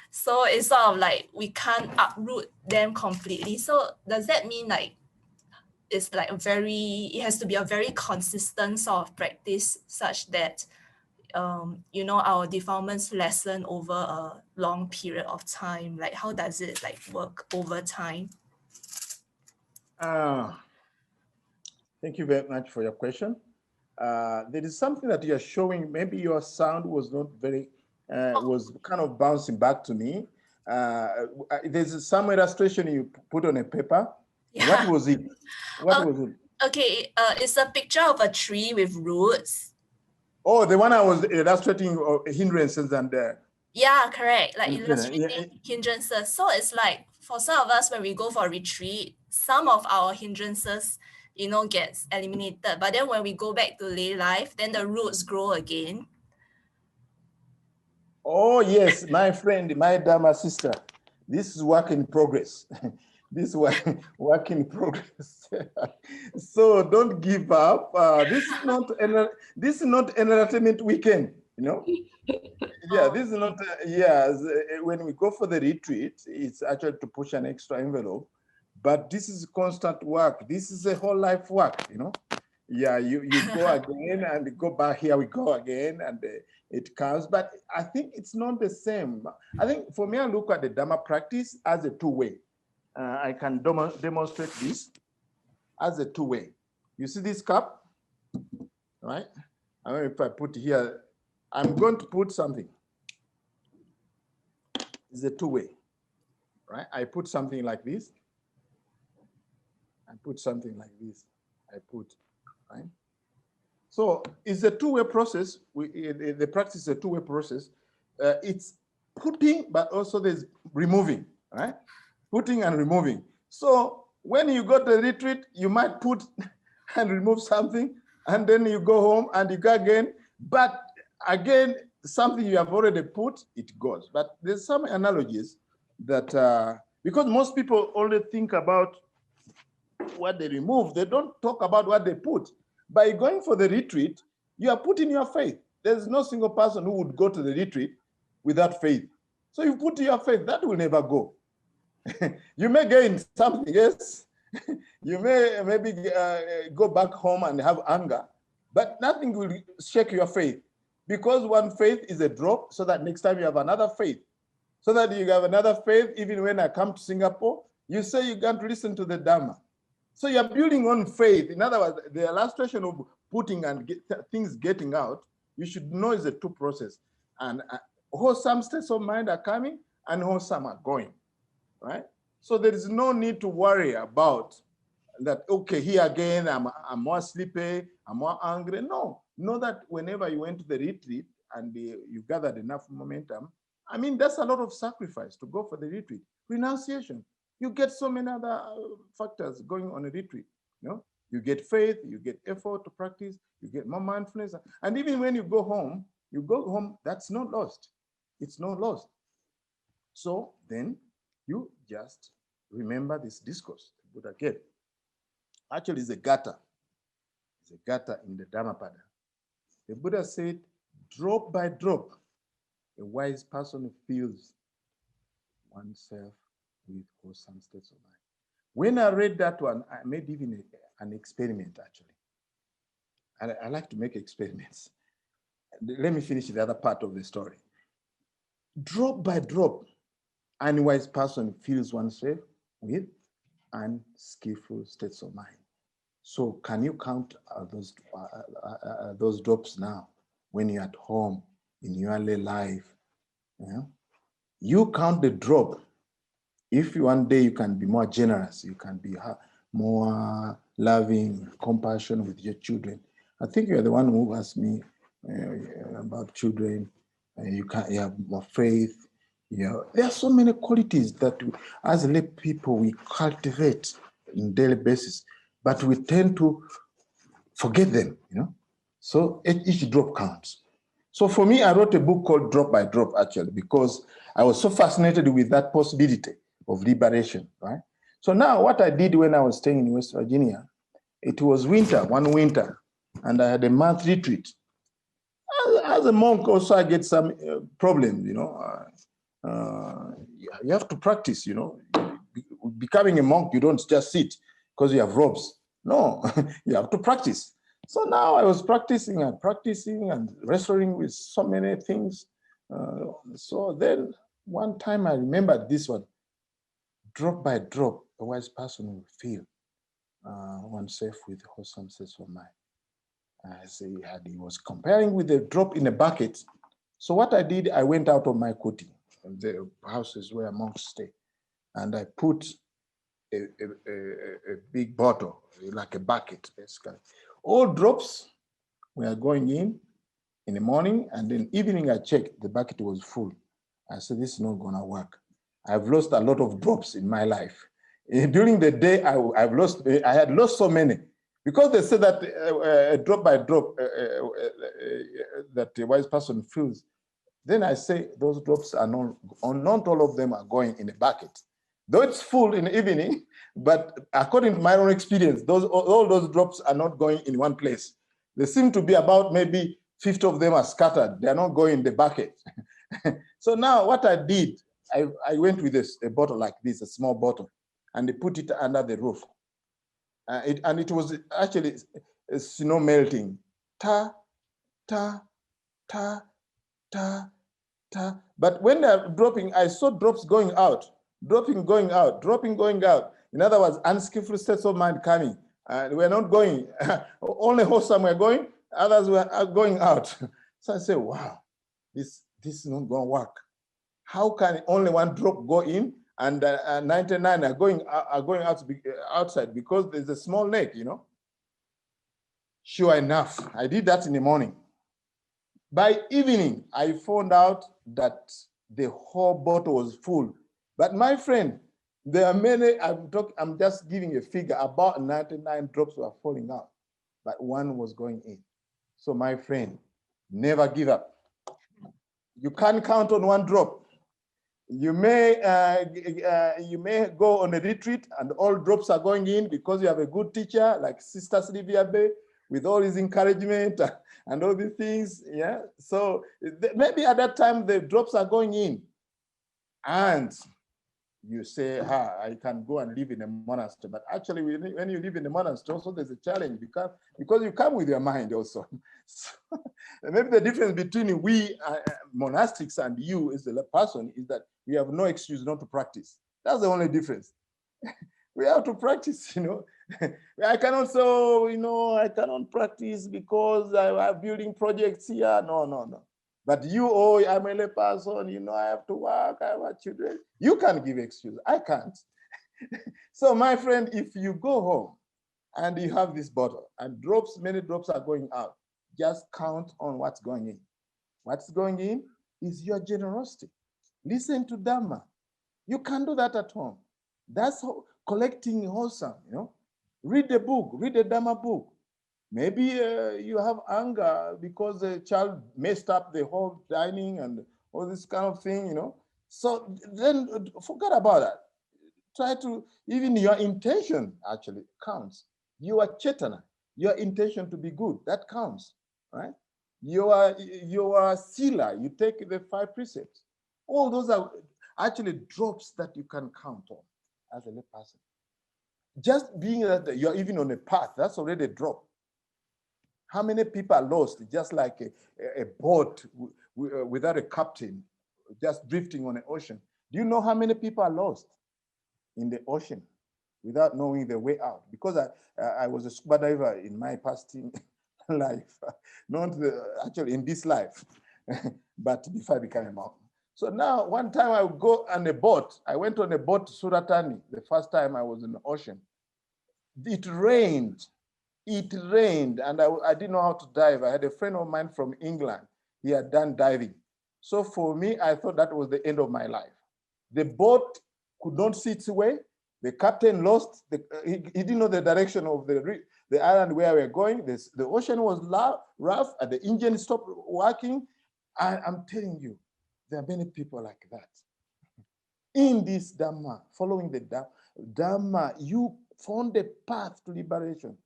So it's sort of like we can't uproot them completely. So does that mean like it's like it has to be a very consistent sort of practice such that our defilements lessen over a long period of time? Like how does it like work over time?
Thank you very much for your question. There is something that you're showing. Maybe your sound was not very, was kind of bouncing back to me. There's some illustration you put on a paper.
Yeah.
What was it? What was it?
Okay, it's a picture of a tree with roots.
Oh, the one I was illustrating hindrances and
yeah, correct. Like illustrating hindrances. So it's like for some of us, when we go for a retreat, some of our hindrances, gets eliminated. But then when we go back to lay life, then the roots grow again.
Oh, yes, my friend, my Dhamma sister. This is work in progress. This is work in progress. So don't give up. This is not entertainment weekend, Yeah, this is not, when we go for the retreat, it's actually to push an extra envelope, but this is constant work. This is a whole life work, Yeah, you go again and go back, here we go again, and it comes, but I think it's not the same. I think for me, I look at the Dhamma practice as a two-way. I can demonstrate this as a two-way. You see this cup, right? I don't know if I put here, I'm going to put something. It's a two-way, right? I put something like this. I put something like this. I put, right? So it's a two-way process. The practice is a two-way process. It's putting, but also there's removing, right? Putting and removing. So when you go to the retreat, you might put and remove something, and then you go home and you go again. But again, something you have already put, it goes. But there's some analogies that, because most people only think about what they remove, they don't talk about what they put. By going for the retreat, you are putting your faith. There's no single person who would go to the retreat without faith. So you put your faith, that will never go. You may gain something, yes. You may maybe go back home and have anger, but nothing will shake your faith, because one faith is a drop, so that next time you have another faith. So that you have another faith, even when I come to Singapore, you say you can't listen to the Dhamma. So you're building on faith. In other words, the illustration of putting and things getting out, you should know is a two process. And wholesome states of mind are coming and wholesome are going, right? So there is no need to worry about that, okay, here again, I'm more sleepy, I'm more angry. No, know that whenever you went to the retreat and you gathered enough momentum, I mean, that's a lot of sacrifice to go for the retreat. Renunciation. You get so many other factors going on a retreat. You get faith, you get effort to practice, you get more mindfulness. And even when you go home, that's not lost. It's not lost. So then you just remember this discourse the Buddha gave. Actually, it's a gata. It's a gata in the Dhammapada. The Buddha said, drop by drop, a wise person feels oneself with wholesome states of mind. When I read that one, I made even an experiment, actually. And I like to make experiments. Let me finish the other part of the story. Drop by drop, an unwise person fills oneself with unskillful states of mind. So can you count those drops now when you're at home in your early life? You count the drop. If one day you can be more generous, you can be more loving, compassion with your children. I think you're the one who asked me about children. You have more faith. There are so many qualities that as lay people we cultivate on a daily basis, but we tend to forget them. So each drop counts. So for me, I wrote a book called Drop by Drop, actually, because I was so fascinated with that possibility of liberation, right? So now what I did when I was staying in West Virginia, it was winter, one winter, and I had a month retreat. As a monk also, I get some problems, you know. You have to practice, you know. Becoming a monk, you don't just sit because you have robes. No, you have to practice. So now I was practicing and wrestling with so many things. So then one time I remembered this one, drop by drop, a wise person will feel oneself with wholesome sense of mind. As he was comparing with the drop in a bucket. So what I did, I went out of my kuti, the houses where monks stay, and I put a big bottle, like a bucket, basically. All drops were going in the morning, and then evening I checked, the bucket was full. I said, this is not gonna work. I've lost a lot of drops in my life. During the day, I had lost so many. Because they say that drop by drop, that a wise person feels, then I say those drops are not all of them are going in a bucket. Though it's full in the evening, but according to my own experience, all those drops are not going in one place. They seem to be about maybe 50 of them are scattered. They're not going in the bucket. So now what I did, I went with a bottle like this, a small bottle, and they put it under the roof. And it was actually snow melting. Ta, ta, ta, ta, ta. But when they're dropping, I saw drops going out, dropping, going out, dropping, going out. In other words, unskillful states of mind coming. We're not going. Only wholesome were going, others were going out. So I said, wow, this is not going to work. How can only one drop go in and 99 are going out outside because there's a small lake, you know? Sure enough, I did that in the morning. By evening, I found out that the whole bottle was full. But my friend, there are many, I'm just giving a figure, about 99 drops were falling out, but one was going in. So my friend, never give up. You can't count on one drop. You may go on a retreat and all drops are going in because you have a good teacher like Sister Sylvia Bay with all his encouragement and all these things. Yeah. So maybe at that time the drops are going in, and you say, I can go and live in a monastery. But actually, when you live in a monastery, also there's a challenge because you come with your mind also. So maybe the difference between we monastics and you as the person is that we have no excuse not to practice. That's the only difference. We have to practice, you know. I cannot say, I cannot practice because I'm building projects here. No. But you, I'm a lay person, I have to work, I have children. You can give excuse, I can't. So my friend, if you go home and you have this bottle and many drops are going out, just count on what's going in. What's going in is your generosity. Listen to Dhamma. You can do that at home. That's how collecting wholesome, Read the book, read the Dhamma book. Maybe you have anger because the child messed up the whole dining and all this kind of thing, So then forget about that. Try to, even your intention actually counts. Your chetana, your intention to be good, that counts, right? Your sila, you take the 5 precepts. All those are actually drops that you can count on as a lay person. Just being that you're even on a path, that's already a drop. How many people are lost, just like a boat without a captain, just drifting on the ocean? Do you know how many people are lost in the ocean without knowing the way out? Because I was a scuba diver in my past life, not actually in this life, but before I became a monk. So now, one time I would go on a boat. I went on a boat to Suratani, the first time I was in the ocean. It rained. It rained, and I didn't know how to dive. I had a friend of mine from England. He had done diving. So for me, I thought that was the end of my life. The boat could not see its way. The captain lost. He didn't know the direction of the island where we were going. The ocean was rough, and the engine stopped working. I'm telling you, there are many people like that. In this Dhamma, following the Dhamma, you found a path to liberation.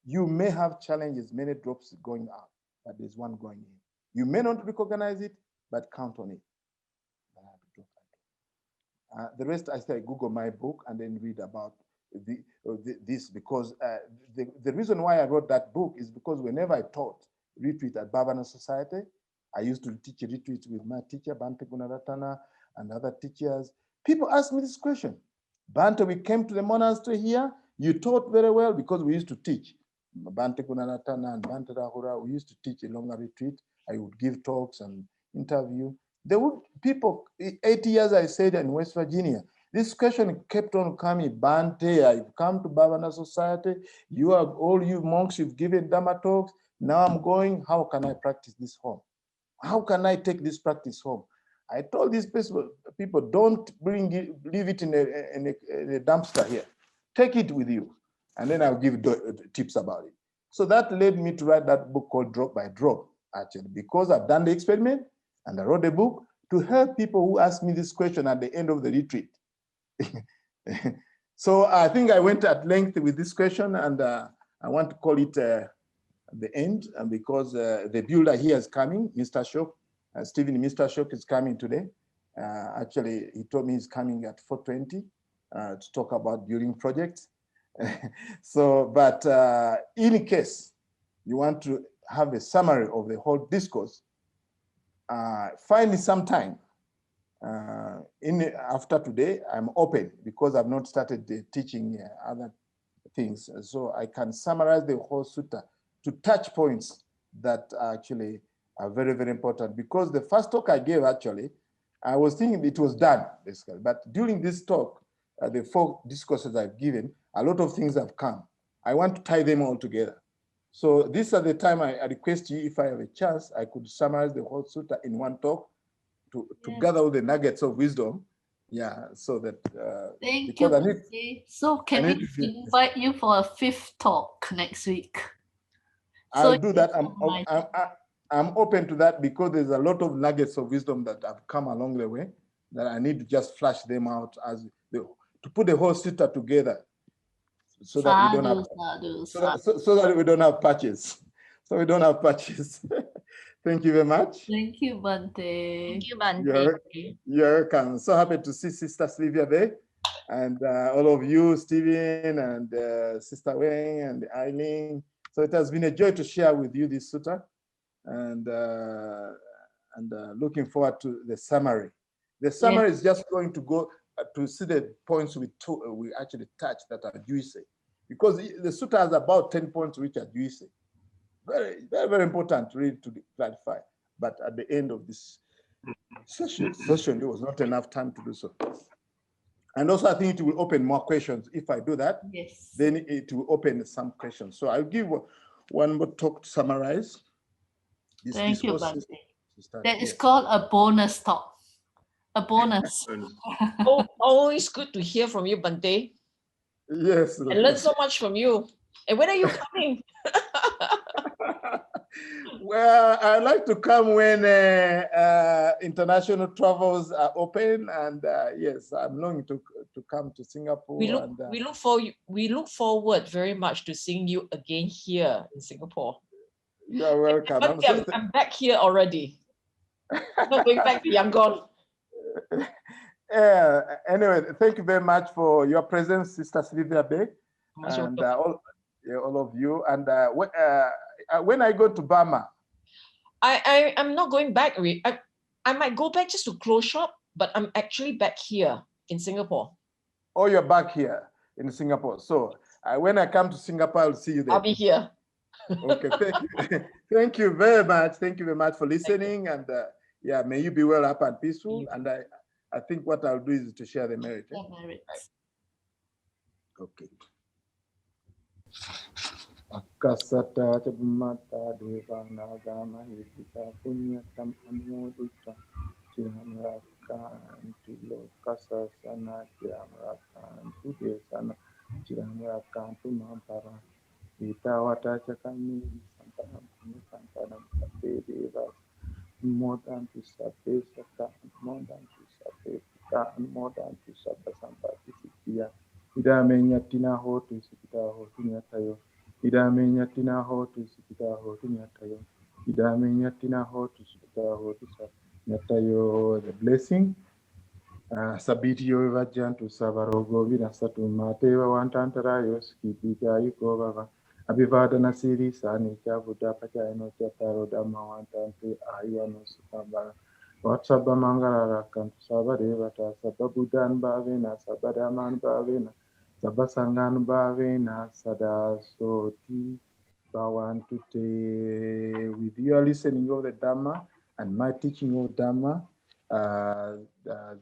You may have challenges, many drops going out, but there's one going in. You may not recognize it, but count on it. The rest, I say, Google my book and then read about this, because the reason why I wrote that book is because whenever I taught retreat at Bhavana Society, I used to teach retreats with my teacher, Bhante Gunaratana, and other teachers. People ask me this question. Bhante, we came to the monastery here. You taught very well, because we used to teach. Bhante Gunaratana and Bhante Rahura, we used to teach a longer retreat. I would give talks and interview. There would people, 80 years I stayed in West Virginia. This question kept on coming. Bhante, I've come to Bhavana Society. You are all you monks, you've given Dhamma talks. Now I'm going, how can I practice this home? How can I take this practice home? I told these people, don't leave it in a dumpster here. Take it with you. And then I'll give tips about it. So that led me to write that book called Drop by Drop, actually, because I've done the experiment and I wrote a book to help people who ask me this question at the end of the retreat. So I think I went at length with this question, and I want to call it the end, because the builder here is coming, Mr. Shok. Stephen, Mr. Shok is coming today. Actually, he told me he's coming at 4:20 to talk about building projects. So, but in case you want to have a summary of the whole discourse, find some time. After today, I'm open, because I've not started teaching other things. So I can summarize the whole sutta to touch points that actually are very, very important. Because the first talk I gave, actually, I was thinking it was done, basically. But during this talk, the 4 discourses I've given, a lot of things have come. I want to tie them all together. So this is the time I request you, if I have a chance, I could summarize the whole sutta in one talk to gather all the nuggets of wisdom. Yeah, so that
Thank you, Bhante. So can we invite you for a 5th talk next week?
I'll do that. I'm open to that, because there's a lot of nuggets of wisdom that have come along the way that I need to just flash them out to put the whole sutta together, so that we don't have so that we don't have patches. So we don't have patches. Thank you very much.
Thank you, Bhante.
Thank you, Bhante.
You're welcome. So happy to see Sister Sylvia there, and all of you, Stephen and Sister Wang and Eileen. So it has been a joy to share with you this sutta, and looking forward to the summary. The summary is just going to go to see the points we actually touch that are juicy, because the sutta has about 10 points which are juicy. Very, very, very important really to clarify. But at the end of this session, there was not enough time to do so. And also, I think it will open more questions. If I do that, then it will open some questions. So I'll give one more talk to summarize.
Thank you, Bhante. That is called a bonus talk. A bonus.
Always good to hear from you, Bhante.
Yes.
I learned so much from you. And when are you coming?
Well, I like to come when international travels are open, and yes, I'm longing to come to Singapore.
We look forward very much to seeing you again here in Singapore.
You're welcome.
I'm back here already. I'm not going back to Yangon.
Anyway, thank you very much for your presence, Sister Sylvia Beck, and all of you. And when I go to Burma,
I'm not going back. I might go back just to close shop, but I'm actually back here in Singapore.
Oh, you're back here in Singapore. So when I come to Singapore, I'll see you there.
I'll be here.
Okay, thank you very much. Thank you very much for listening. And yeah, may you be well up and peaceful. And I think what I'll do is to share the merit. Okay. Akasata Chabmata Devana Gama Yukita Punyatam Anodita Chiramrakan Tilo Kasa Sana Chiramrakan Tudesana Chiramrakan Tumampara Vita Wata Chakami Santanam Santanam Devas
more than to sabbe sutta, and more than to sabbe pita, and more than to sabba sampati siddhya. Idame nyatina hotu sikita hotu nyatayo. Idame nyatina hotu sikita hotu nyatayo. Idame nyatina hotu sikita hotu nyatayo. The blessing. Sabiti yo vajantu sabarogo vina satu mateva wantantara yoskipika iko baba. Abivada nasiri sani cha Buddha pacha eno cha taro dhamma wantante ayano sukamba. Watsaba mangala rakan sabadeva ta sababudan bhavena sabadaman bhavena sabasangan bhavena sada soti bhavantute. With your listening of the Dhamma and my teaching of Dhamma,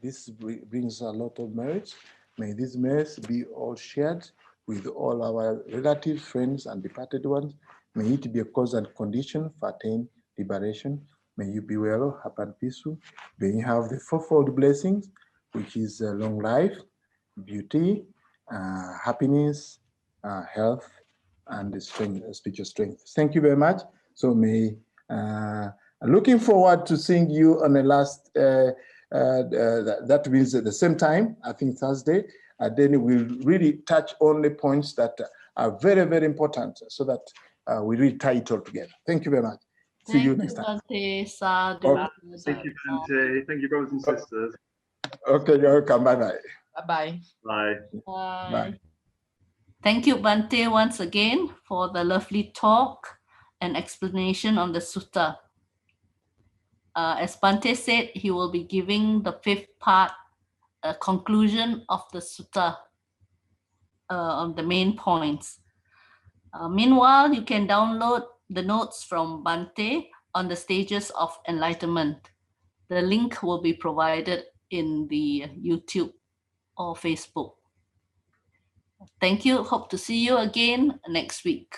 this brings a lot of merit. May these merits be all shared with all our relatives, friends, and departed ones. May it be a cause and condition for attain liberation. May you be well, happy, and peaceful. May you have the fourfold blessings, which is long life, beauty, happiness, health, and strength, spiritual strength. Thank you very much. So may looking forward to seeing you on the last. That means at the same time, I think Thursday. Then we'll really touch on the points that are very, very important, so that we really tie it all together. Thank you very much. See you next time.
Bhante. Sadhu.
Okay.
Thank you, Bhante. Thank you, brothers and sisters.
Okay, you're welcome. Bye-bye.
Bye-bye.
Bye.
Bye. Thank you, Bhante, once again for the lovely talk and explanation on the sutta. As Bhante said, he will be giving the fifth part, conclusion of the sutta on the main points. Meanwhile, you can download the notes from Bhante on the stages of enlightenment. The link will be provided in the YouTube or Facebook. Thank you. Hope to see you again next week.